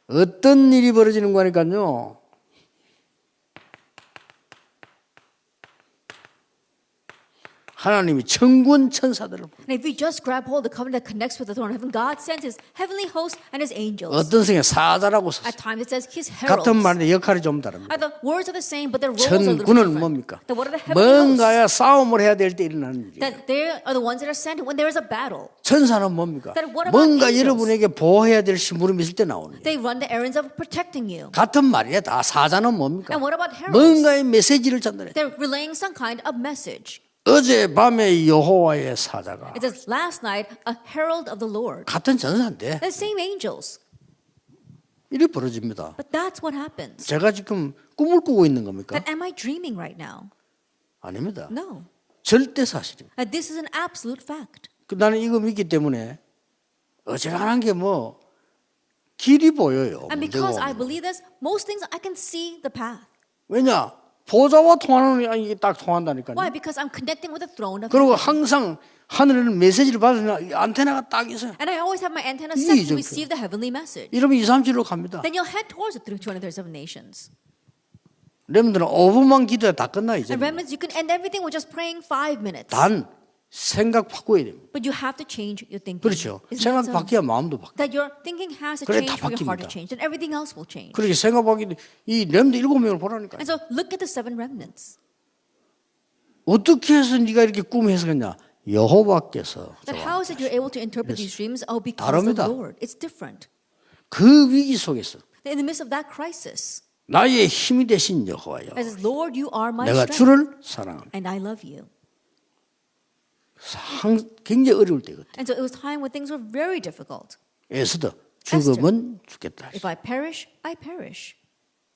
어떤 일이 벌어지는 거니까요. 하나님이 천군 천사들을
And if you just grab hold of the covenant that connects with the throne of heaven, God sends his heavenly hosts and his angels.
어떤 성에 사자라고 썼어요.
At times it says his heralds.
같은 말인데 역할이 좀 다릅니다.
And the words are the same, but their roles are a little
천군은
different.
뭡니까?
Then what are the heavenly hosts?
뭔가야 싸움을 해야 될 때 일어나는 일이에요.
That they are the ones that are sent when there is a battle.
천사는 뭡니까?
Then what about
뭔가
angels?
여러분에게 보호해야 될 심부름이 있을 때 나오는 일이에요.
They run the errands of protecting you.
같은 말이에요. 다 사자는 뭡니까?
And what about heralds?
뭔가의 메시지를 전달해.
They're relaying some kind of message.
어제 밤에 여호와의 사자가
It says, last night, a herald of the Lord.
같은 전사인데
The same angels.
일이 벌어집니다.
But that's what happens.
제가 지금 꿈을 꾸고 있는 겁니까?
That am I dreaming right now?
아닙니다.
No.
절대 사실입니다.
This is an absolute fact.
나는 이거 믿기 때문에 어지간한 게 뭐 길이 보여요.
And
문제가
because I
없는.
believe this, most things I can see the path.
왜냐? 보좌와 통하는 이게 딱 통한다니까요.
Why? Because I'm connecting with the throne of
그리고
heaven.
항상 하늘에는 메시지를 받으면 안테나가 딱 있어요.
And I always have my antenna
이게
set to
이정표예요.
receive the heavenly message.
이러면 2, 3, 7로 갑니다.
Then you'll head towards the 237 nations.
렘들은 5분만 기도해 다 끝나 이제.
And remnants, you can end everything with just praying 5 minutes.
단 생각 바꿔야 됩니다.
But you have to change your thinking.
그렇죠.
Isn't
생각
that so?
바뀌어야 마음도 바뀌어.
That your thinking has to
그래,
change
다
for your heart
바뀝니다.
to change. Then everything else will change.
그렇게 생각 바뀌는데 이 렘들 7명을 보라니까.
And so look at the 7 remnants.
어떻게 해서 네가 이렇게 꿈 해석했냐? 여호와께서
That how is it you're able to interpret these dreams? Oh, because
다릅니다.
the Lord. It's different.
그 위기 속에서
In the midst of that crisis,
나의 힘이 되신 여호와여,
it says, Lord, you are my
내가
strength,
주를 사랑합니다.
and I love you.
굉장히 어려울 때거든.
And so it was time when things were very difficult.
에스더 죽으면 죽겠다.
If I perish, I perish.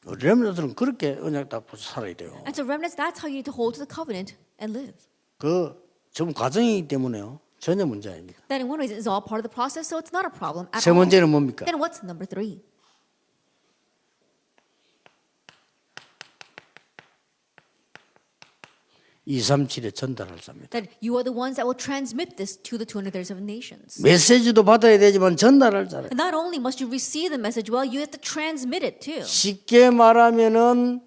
렘들은 그렇게 언약 다 살아야 돼요.
And so remnants, that's how you need to hold to the covenant and live.
그 좀 과정이기 때문에요. 전혀 문제 아닙니다.
That in one way is all part of the process, so it's not a problem at
세
all.
번째는 뭡니까?
Then what's number 3?
(237에) 전달할 자입니다.
That you are the ones that will transmit this to the 237 nations.
메시지도 받아야 되지만 전달할 자래.
And not only must you receive the message well, you have to transmit it too.
쉽게 말하면은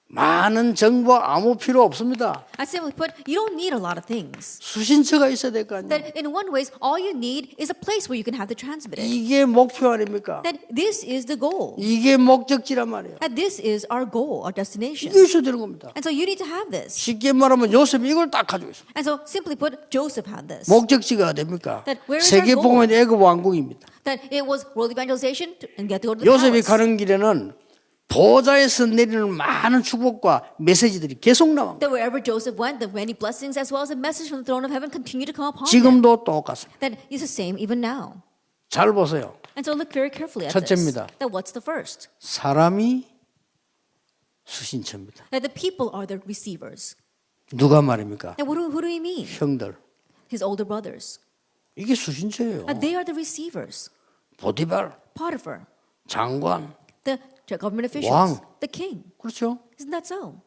많은 정보 아무 필요 없습니다.
I simply put, you don't need a lot of things.
수신처가 있어야 될 거 아니에요.
That in one ways, all you need is a place where you can have to transmit it.
이게 목표 아닙니까?
That this is the goal.
이게 목적지란 말이에요.
That this is our goal, our destination.
이게 있어야 되는 겁니다.
And so you need to have this.
쉽게 말하면 요셉이 이걸 딱 가지고 있어요.
And so simply put, Joseph had this.
목적지가 어딥니까?
That where is our
세계복음의 애굽 왕국입니다.
That it was world evangelization and get to go to the
요셉이
palace.
가는 길에는 보좌에서 내리는 많은 축복과 메시지들이 계속 나옵니다.
That wherever Joseph went, the many blessings as well as a message from the throne of heaven continue to come upon him.
지금도 똑같습니다.
That is the same even now.
잘 보세요.
And so look very carefully at
첫째입니다.
this. That what's the first?
사람이 수신처입니다.
That the people are the receivers.
누가 말입니까?
Now who do he mean?
형들.
His older brothers.
이게 수신처예요.
They are the receivers.
보디발,
Potiphar,
장관.
the government officials,
왕.
the king.
그렇죠?
Isn't that so?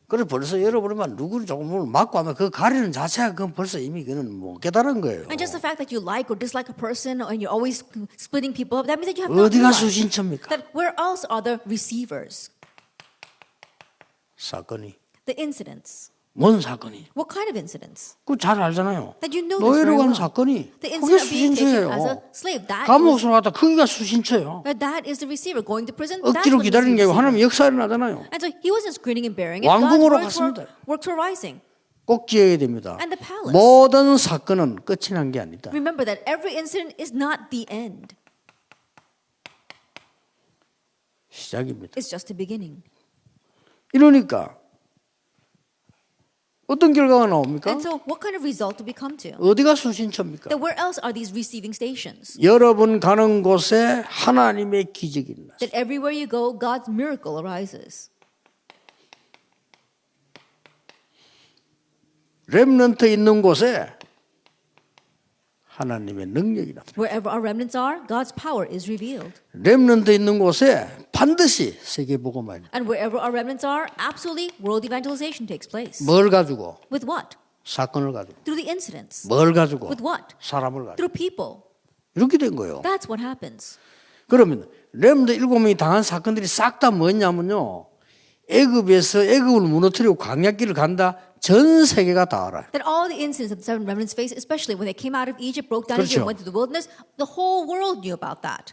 그래 벌써 여러분만 누구를 조금 맞고 하면 그 가리는 자체가 그건 벌써 이미 그는 못 깨달은 거예요.
And just the fact that you like or dislike a person and you're always splitting people up, that means that you have not
어디가
realized
수신처입니까?
that where else are the receivers?
사건이.
The incidents.
뭔 사건이?
What kind of incidents?
그거 잘 알잖아요.
That you know this very
노예로 가는
well.
사건이
The
그게
incident of being taken as a
수신처예요.
slave.
감옥으로 갔다 거기가 수신처예요.
That is the receiver going to prison. That's
억지로
what is
기다리는
the
게 아니고 하나님
receiver.
역사 일어나잖아요.
And so he wasn't screening and bearing it.
왕궁으로
God's
갔습니다.
works were rising.
꼭 기억해야 됩니다.
And the palace.
모든 사건은 끝이 난 게 아니다.
Remember that every incident is not the end.
시작입니다.
It's just the beginning.
이러니까 어떤 결과가 나옵니까?
And so what kind of result do we come to?
어디가 수신처입니까?
That where else are these receiving stations?
여러분 가는 곳에 하나님의 기적이 일어났어요.
That everywhere you go, God's miracle arises.
렘넌트 있는 곳에 하나님의 능력이 나타나요.
Wherever our remnants are, God's power is revealed.
렘넌트 있는 곳에 반드시 세계 복음화.
And wherever our remnants are, absolutely world evangelization takes place.
뭘 가지고?
With what?
사건을 가지고.
Through the incidents.
뭘 가지고?
With what?
사람을 가지고.
Through people.
이렇게 된 거예요.
That's what happens.
그러면 렘넌트 7명이 당한 사건들이 싹 다 뭐냐면요. 애굽에서 애굽을 무너뜨리고 광야길을 간다. 전 세계가 다 알아요.
That all the incidents that the seven remnants faced, especially when they came out of Egypt, broke down
그렇죠.
Egypt, went through the wilderness, the whole world knew about that.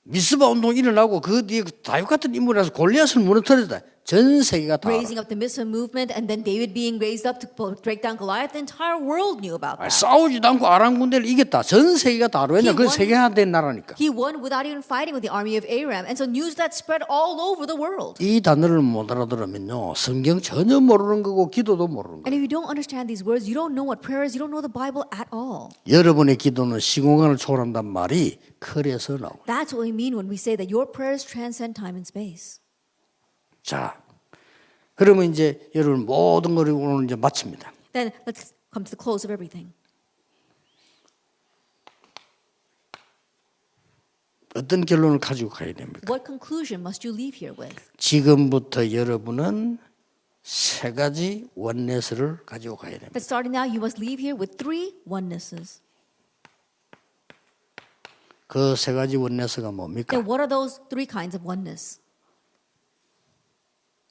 미스바 운동이 일어나고 그 뒤에 다윗 같은 인물이라서 골리앗을 무너뜨렸다. 전 세계가 다 알아요.
Raising up the Mitzvah movement and then David being raised up to break down Goliath, the entire world knew about that.
싸우지도 않고 아람 군대를 이겼다. 전 세계가 다 알아요. 왜냐? 그건 세계화된 나라니까.
He won without even fighting with the army of Aram. And so news that spread all over the world.
이 단어를 못 알아들으면요. 성경 전혀 모르는 거고 기도도 모르는
And
거예요.
if you don't understand these words, you don't know what prayer is, you don't know the Bible at all.
여러분의 기도는 시공간을 초월한단 말이 그래서 나와요.
That's what we mean when we say that your prayers transcend time and space.
자, 그러면 이제 여러분 모든 걸 오늘 이제 마칩니다.
Then let's come to the close of everything.
어떤 결론을 가지고 가야 됩니까?
What conclusion must you leave here with?
지금부터 여러분은 세 가지 원네스를 가지고 가야 됩니다.
That starting now, you must leave here with 3 onenesses.
그 세 가지 원네스가 뭡니까?
Then what are those 3 kinds of oneness?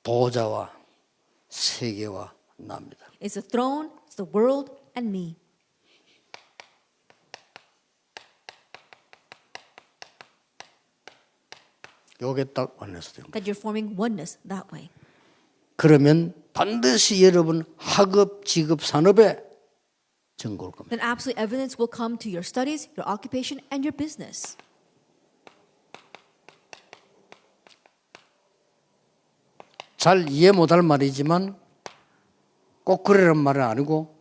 보좌와 세계와 나입니다.
It's the throne, it's the world, and me.
요게 딱 원네스 됩니다.
That you're forming oneness that way.
그러면 반드시 여러분 학업, 직업, 산업에 증거올 겁니다.
Then absolute evidence will come to your studies, your occupation, and your business.
잘 이해 못할 말이지만 꼭 그러란 말은 아니고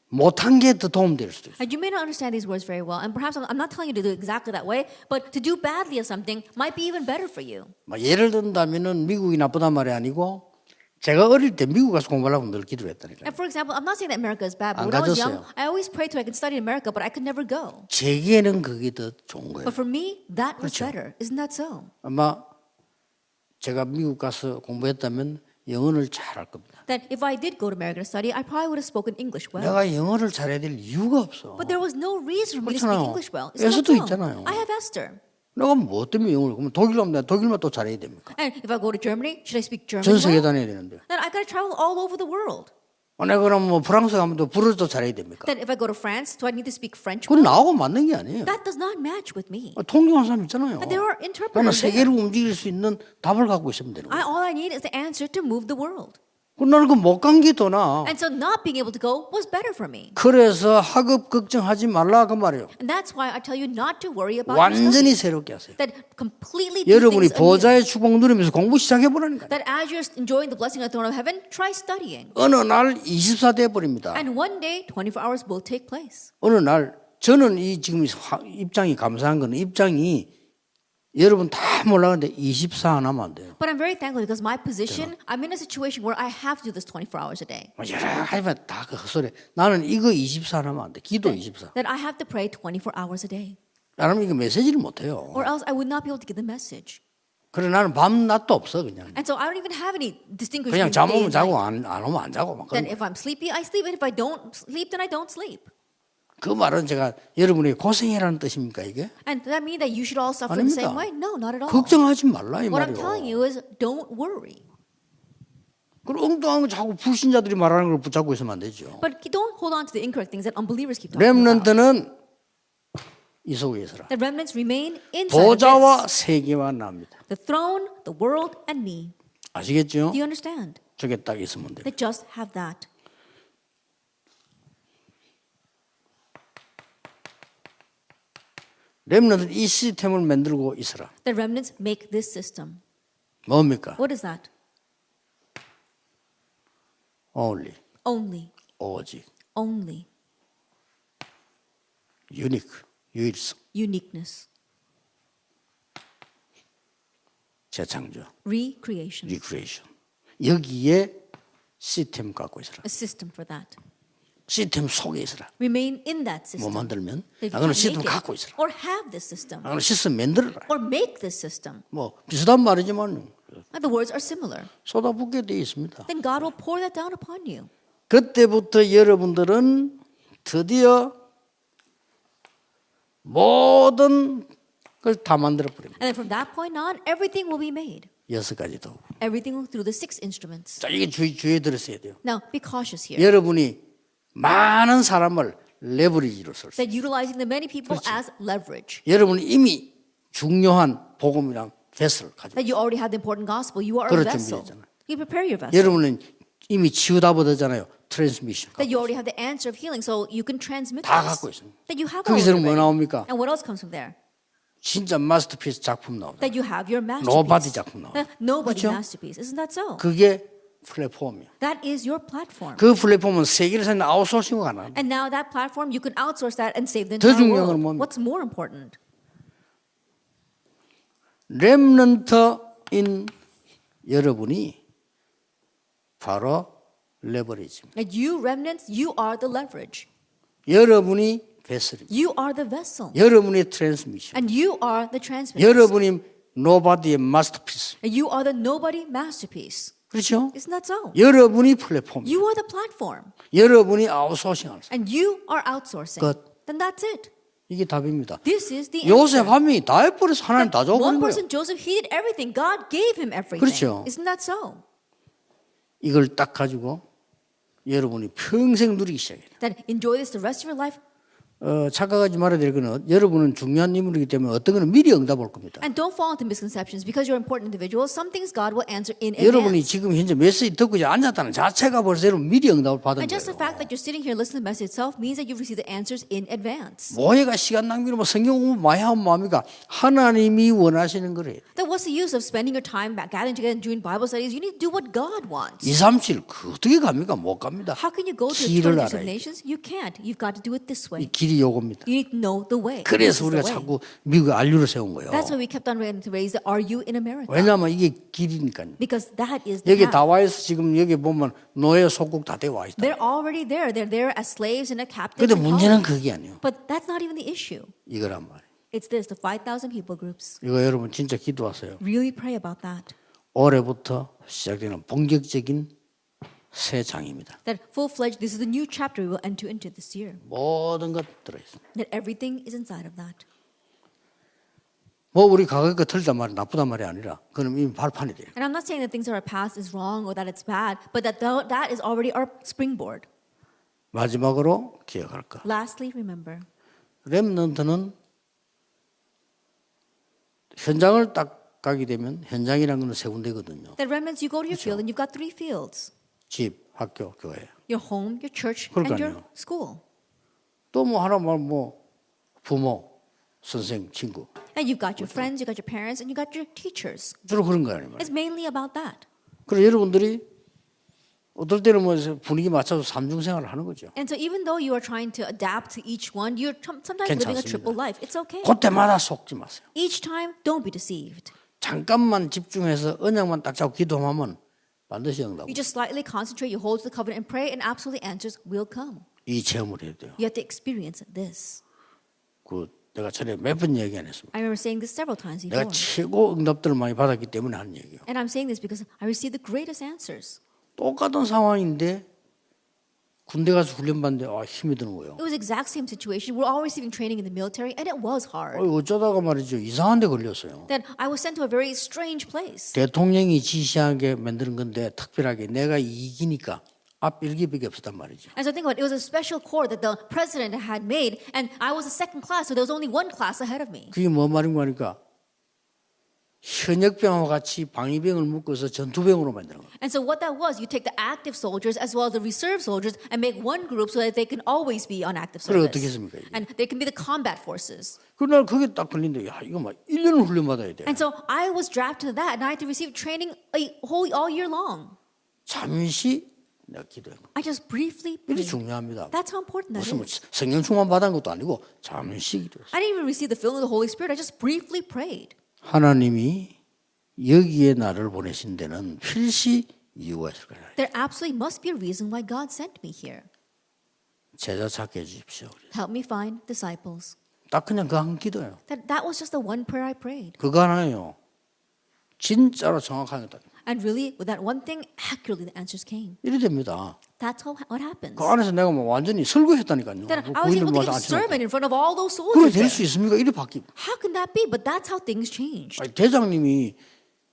못한 게 더 도움될 수도 있어요.
And you may not understand these words very well, and perhaps I'm not telling you to do exactly that way, but to do badly at something might be even better for you.
예를 든다면은 미국이 나쁘단 말이 아니고 제가 어릴 때 미국 가서 공부하려고 늘 기도했다니까요.
And for example, I'm not saying that America is bad, but
안
when I was young,
가졌어요.
I always prayed to I could study in America, but I could never go.
제게는 그게 더 좋은 거예요.
But for me, that was
그렇죠.
better. Isn't that so?
아마 제가 미국 가서 공부했다면 영어를 잘할 겁니다.
That if I did go to America to study, I probably would have spoken English well.
내가 영어를 잘해야 될 이유가 없어.
But there was no reason for me to speak
그렇잖아요.
English well. Isn't that
에서도
so?
있잖아요.
I have Esther.
내가 뭐 때문에 영어를 그러면 독일 가면 내가 독일만 또 잘해야 됩니까?
And if I go to Germany, should I speak German
전 세계
well?
다녀야 되는데.
Then I got to travel all over the world.
내가 그럼 뭐 프랑스 가면 또 불어도 잘해야 됩니까?
Then if I go to France, do I need to speak French
그건
well?
나하고 맞는 게 아니에요.
That does not match with me.
통역하는 사람 있잖아요.
And there are
나는
interpreters there.
세계를 움직일 수 있는 답을 갖고 있으면 되는 거예요.
All I need is the answer to move the world.
나는 그 못 간 게 더 나아.
And so not being able to go was better for me.
그래서 학업 걱정하지 말라 그 말이에요.
And that's why I tell you not to worry about your
완전히
studies.
새롭게 하세요.
That completely do
여러분이
things anew.
보좌의 축복 누리면서 공부 시작해 보라는 거예요.
That as you're enjoying the blessing of the throne of heaven, try studying.
어느 날 24 돼 버립니다.
And one day, 24 hours will take place.
어느 날 저는 이 지금 입장이 감사한 거는 입장이 여러분 다 몰라가는데 24 하나면 안 돼요.
But I'm very thankful because my position, I'm in a situation where I have to do this 24 hours a day.
여러 가지만 다 그 헛소리. 나는 이거 24 하나면 안 돼. 기도 24.
That I have to pray 24 hours a day.
나는 이거 메시지를 못 해요.
Or else I would not be able to get the message.
그래 나는 밤낮도 없어 그냥.
And so I don't even have any distinction
그냥
between day
잠오면
and
자고
night.
안 오면 안 자고 막
Then
그런
if I'm sleepy, I sleep. And if I don't sleep, then I don't sleep.
그 말은 제가 여러분이 고생해라는 뜻입니까 이게?
And does that mean that you should all suffer the
아닙니다.
same way? No, not at all.
걱정하지 말라 이
What I'm telling
말이요.
you is don't worry.
그리고 엉뚱한 거 자꾸 불신자들이 말하는 걸 붙잡고 있으면 안 되죠.
But don't hold on to the incorrect things that unbelievers keep talking about.
렘넌트는 이 속에 있어라.
The remnants remain inside of
보좌와
this.
세계와 납니다.
The throne, the world, and me.
아시겠죠?
Do you understand?
저게 딱 있으면 돼요.
They just have that.
렘넌트는 이 시스템을 만들고 있어라.
The remnants make this system.
뭡니까?
What is that?
Only,
Only.
오직,
Only.
unique, 유일성,
Uniqueness.
재창조,
Recreation.
recreation. 여기에 시스템 갖고 있어라.
A system for that.
시스템 속에 있어라.
Remain in that
뭐
system.
만들면
If you
나는
can't
시스템
make
갖고
it,
있어라.
or have this system,
나는 시스템 만들어라.
or make this system.
뭐 비슷한 말이지만
And the words are similar.
쏟아붓게 되어 있습니다.
Then God will pour that down upon you.
그때부터 여러분들은 드디어 모든 걸 다 만들어 버립니다.
And then from that point on, everything will be made.
6가지 도구.
Everything through the 6 instruments.
자, 이게 주의에 들었어야 돼요.
Now, be cautious here.
여러분이 많은 사람을 레버리지로 쓸 수.
That utilizing the many people as leverage.
여러분이 이미 중요한 복음이랑 뱃을 가지고.
That you already have the important gospel. You are a
그럴
vessel.
준비했잖아요.
You prepare your vessel.
여러분은 이미 치유다보다잖아요. 트랜스미션.
That you already have the answer of healing, so you can transmit
다
this.
갖고 있습니다.
That you have all of
거기서는
it
뭐
already.
나옵니까?
And what else comes from there?
진짜 마스터피스 작품 나옵니다.
That you have your
Nobody
masterpiece.
작품 나와요.
Nobody
그렇죠?
masterpiece. Isn't that so?
그게 플랫폼이에요.
That is your platform.
그 플랫폼은 세계를 사는 아웃소싱을 안 합니다.
And now that platform, you can outsource that and save the
더
entire
중요한 건
world.
뭡니까?
What's more important?
렘넌트인 여러분이 바로 레버리지입니다.
That you remnants, you are the leverage.
여러분이 베슬입니다.
You are the vessel.
여러분이 트랜스미션.
And you are the transmitter.
여러분이 노바디의 마스터피스.
And you are the nobody masterpiece.
그렇죠?
Isn't that so?
여러분이 플랫폼.
You are the platform.
여러분이 아웃소싱하는 사람.
And you are outsourcing.
끝.
Then that's it.
이게 답입니다.
This is the
요셉
answer.
한 명이 다 해버려서 하나님 다
That
줘버린
one
거예요.
person, Joseph, he did everything. God gave him everything.
그렇죠.
Isn't that so?
이걸 딱 가지고 여러분이 평생 누리기 시작해요.
That enjoy this the rest of your life.
착각하지 말아야 될 거는 여러분은 중요한 인물이기 때문에 어떤 거는 미리 응답 올 겁니다.
And don't fall into misconceptions because you're important individuals. Some things God will answer in
여러분이
advance.
지금 현재 메시지 듣고 이제 앉았다는 자체가 벌써 여러분 미리 응답을 받은
And just the
거예요.
fact that you're sitting here listening to the message itself means that you've received the answers in advance.
뭐해가 시간 낭비로 뭐 성경 공부 많이 하면 뭐합니까? 하나님이 원하시는 거래요.
Then what's the use of spending your time gathering together and doing Bible studies? You need to do what God wants.
2, 3, 7 그 어떻게 갑니까? 못 갑니다.
How can you go to the
길을
20
알아야 돼.
nations? You can't. You've got to do it this
이
way.
길이 요겁니다.
You need to know the way. This
그래서
is
우리가
the way.
자꾸 미국에 RU를 세운 거예요.
That's why we kept on to raise the RU in America.
왜냐하면 이게 길이니까요.
Because that is the
여기
path.
다 와 있어 지금 여기 보면 노예 속국 다 돼 와 있다.
They're already there. They're there as slaves and as captives.
근데
and
문제는
colonies.
그게 아니에요.
But that's not even the issue.
이거란 말이에요.
It's this, the 5,000 people groups.
이거 여러분 진짜 기도하세요.
Really pray about that.
올해부터 시작되는 본격적인 새 장입니다.
That full-fledged, this is the new chapter we will enter into this year.
모든 것 들어있습니다.
That everything is inside of that.
뭐 우리 과거의 거 틀리단 말이 나쁘단 말이 아니라 그럼 이미 발판이 돼요.
And I'm not saying that things in our past is wrong or that it's bad, but that is already our springboard.
마지막으로 기억할 거.
Lastly, remember,
렘넌트는 현장을 딱 가게 되면 현장이라는 건 세 군데거든요.
that remnants, you go to your field and you've got 3 fields.
집, 학교, 교회.
Your home, your church, and your
그러니까요.
school.
또 뭐 하나 말하면 뭐 부모, 선생, 친구.
And you've got your friends, you got your parents, and you got your teachers.
주로 그런 거 아니에요.
It's mainly about that.
그래서 여러분들이 어떨 때는 뭐 분위기 맞춰서 삼중 생활을 하는 거죠.
And so even though you are trying to adapt to each one, you're sometimes living a
괜찮습니다.
triple life. It's okay.
그때마다 속지 마세요.
Each time, don't be deceived.
잠깐만 집중해서 언약만 딱 잡고 기도하면 반드시 응답.
You just slightly concentrate, you hold to the covenant and pray, and absolutely answers will come.
이 체험을 해야 돼요.
You have to experience this.
그 내가 전에 몇 번 얘기 안 했습니다.
I remember saying this several times
내가
before.
최고 응답들을 많이 받았기 때문에 하는 얘기예요.
And I'm saying this because I received the greatest answers.
똑같은 상황인데 군대 가서 훈련받는데 힘이 드는 거예요.
It was the exact same situation. We're all receiving training in the military, and it was hard.
어쩌다가 말이죠. 이상한 데 걸렸어요.
Then I was sent to a very strange place.
대통령이 지시하게 만드는 건데 특별하게 내가 이기니까 앞 1기밖에 없었단 말이죠.
And so think about it, it was a special corps that the president had made, and I was a second class, so there was only one class ahead of me.
그게 뭐 말인가 하니까 현역병과 같이 방위병을 묶어서 전투병으로 만드는 거예요.
And so what that was, you take the active soldiers as well as the reserve soldiers and make one group so that they can always be on active
그래
service.
어떻게 했습니까? 이게?
And they can be the combat forces.
그날 그게 딱 걸린데 야 이거 막 1년을 훈련받아야 돼.
And so I was drafted to that, and I had to receive training all year long.
잠시 내가 기도해.
I just briefly
이게
prayed.
중요합니다.
That's how important that
무슨 뭐
is.
성령 충만 받은 것도 아니고 잠시 기도했어요.
I didn't even receive the filling of the Holy Spirit. I just briefly prayed.
하나님이 여기에 나를 보내신 데는 필시 이유가 있을 거예요.
There absolutely must be a reason why God sent me here.
제자 찾게 해주십시오.
Help me find disciples.
딱 그냥 그 한 기도예요.
That was just the one prayer I prayed.
그거 하나예요. 진짜로 정확하게 딱
And really, with that one thing, accurately the answers came.
이래 됩니다.
That's what happens.
그 안에서 내가 뭐 완전히 설거했다니까요.
Then I was able to give a sermon in front of all those
그래
soldiers
될
there.
수 있습니까? 이래 바뀌고.
How can that be? But that's how things changed.
아니, 대장님이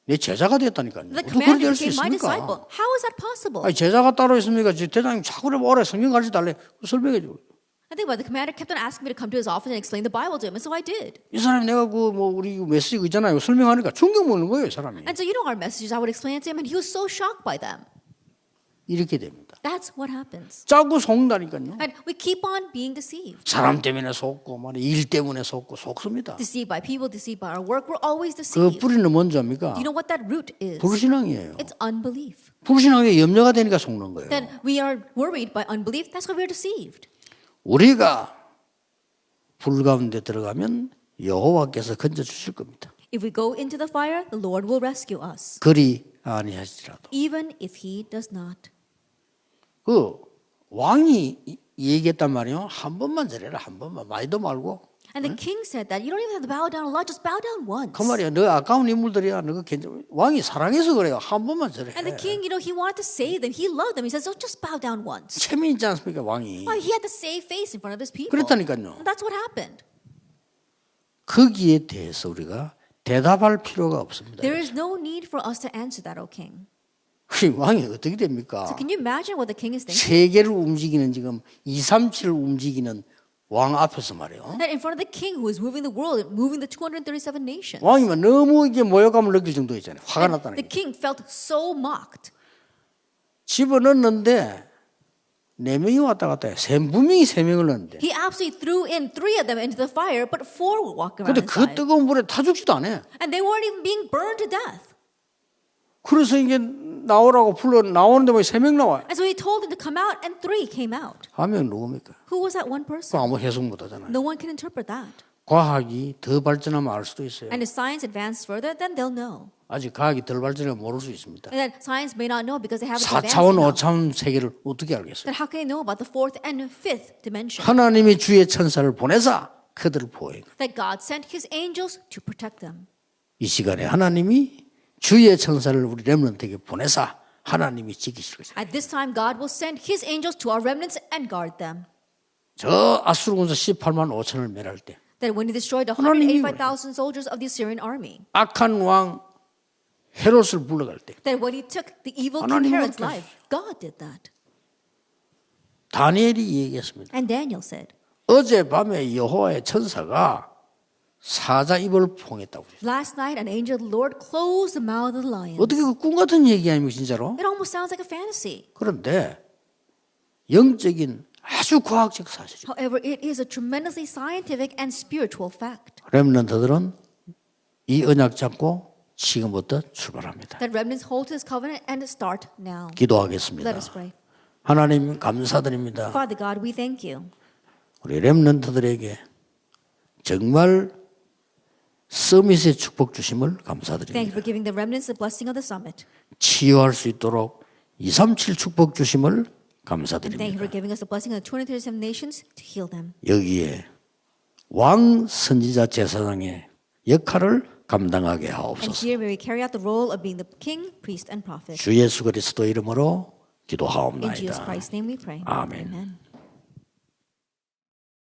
내 제자가 됐다니까요.
The
어떻게
commander
될 수
became my disciple.
있습니까?
How is that possible?
아니, 제자가 따로 있습니까? 대장님 자꾸 오래 성경 가르쳐 달래. 설명해 줘.
I think about it, the commander kept on asking me to come to his office and explain the Bible to him, and so I did.
이 사람이 내가 그 뭐 우리 메시지 있잖아요. 설명하니까 충격 먹는 거예요, 이 사람이.
And so you know our messages, I would explain it to him, and he was so shocked by them.
이렇게 됩니다.
That's what happens.
자꾸 속는다니까요.
And we keep on being deceived.
사람 때문에 속고 말이 일 때문에 속고 속습니다.
Deceived by people, deceived by our work. We're always
그
deceived.
뿌리는 뭔지 압니까?
Do you know what that root is?
불신앙이에요.
It's unbelief.
불신앙에 염려가 되니까 속는 거예요.
Then we are worried by unbelief. That's why we're deceived.
우리가 불 가운데 들어가면 여호와께서 건져 주실 겁니다.
If we go into the fire, the Lord will rescue us,
그리 아니하시더라도.
even if He does not.
그 왕이 얘기했단 말이에요. 한 번만 저래라, 한 번만 많이도 말고.
And the king said that you don't even have to bow down a lot, just bow down once.
그 말이야. 너 아까운 인물들이야. 너가 괜찮. 왕이 사랑해서 그래요. 한 번만 저래.
And the king, he wanted to save them. He loved them. He says, "Oh, just bow down once."
체면 있지 않습니까, 왕이?
Oh, he had to save face in front of his people.
그랬다니까요.
That's what happened.
거기에 대해서 우리가 대답할 필요가 없습니다.
There is no need for us to answer that, O king.
그 왕이 어떻게 됩니까?
So can you imagine what the king is thinking?
세계를 움직이는 지금 237을 움직이는 왕 앞에서 말이에요.
That in front of the king who is moving the world, moving the 237 nations.
왕이면 너무 이게 모욕감을 느낄 정도 있잖아요. 화가
And
났다는
the
게.
king felt so mocked.
집어넣는데 4명이 왔다 갔다 해. 분명히 3명을 넣는데.
He absolutely threw in 3 of them into the fire, but 4 were walking around
근데 그
inside.
뜨거운 불에 타 죽지도 않아.
And they weren't even being burned to death.
그래서 이게 나오라고 불러 나오는데 뭐 3명 나와요.
And so he told them to come out, and 3 came out.
하면 누굽니까?
Who was that one
그
person?
아무 해석 못 하잖아요.
No one can interpret that.
과학이 더 발전하면 알 수도 있어요.
And if science advances further, then they'll know.
아직 과학이 덜 발전하면 모를 수 있습니다.
And that science may not know because they haven't
4차원,
advanced enough.
5차원 세계를 어떻게 알겠어요?
Then how can they know about the 4th and 5th dimension?
하나님이 주의 천사를 보내사 그들을 보호해.
That God sent His angels to protect them.
이 시간에 하나님이 주의 천사를 우리 렘넌트에게 보내사 하나님이 지키실 것이다.
At this time, God will send His angels to our remnants and guard them.
저 아수르 군사 18만 5천을 멸할 때
That when He destroyed the
하나님이
185,000 soldiers of the Assyrian army,
악한 왕 헤롯을 불러갈 때
that when He took the evil king
하나님이
Herod's
그랬어요.
life, God did that.
다니엘이 얘기했습니다.
And Daniel said,
어젯밤에 여호와의 천사가 사자 입을 포옹했다고 그랬어요.
Last night, an angel of the Lord closed the mouth of the lion.
어떻게 그 꿈 같은 얘기 아닙니까 진짜로?
It almost sounds like a fantasy.
그런데 영적인 아주 과학적 사실이죠.
However, it is a tremendously scientific and spiritual fact.
렘넌트들은 이 언약 잡고 지금부터 출발합니다.
That remnants hold to this covenant and start now.
기도하겠습니다.
Let us pray.
하나님 감사드립니다.
Father God, we thank you.
우리 렘넌트들에게 정말 서밋의 축복 주심을
Thank you
감사드립니다.
for giving the remnants the blessing of the summit.
치유할 수 있도록 237 축복 주심을
Thank you
감사드립니다.
for giving us the blessing of the 237 nations to heal them.
여기에 왕 선지자 제사장의 역할을 감당하게
And
하옵소서.
here may we carry out the role of being the king, priest, and prophet.
주 예수 그리스도 이름으로
In Jesus
기도하옵나이다.
Christ's name we pray.
아멘.
Amen.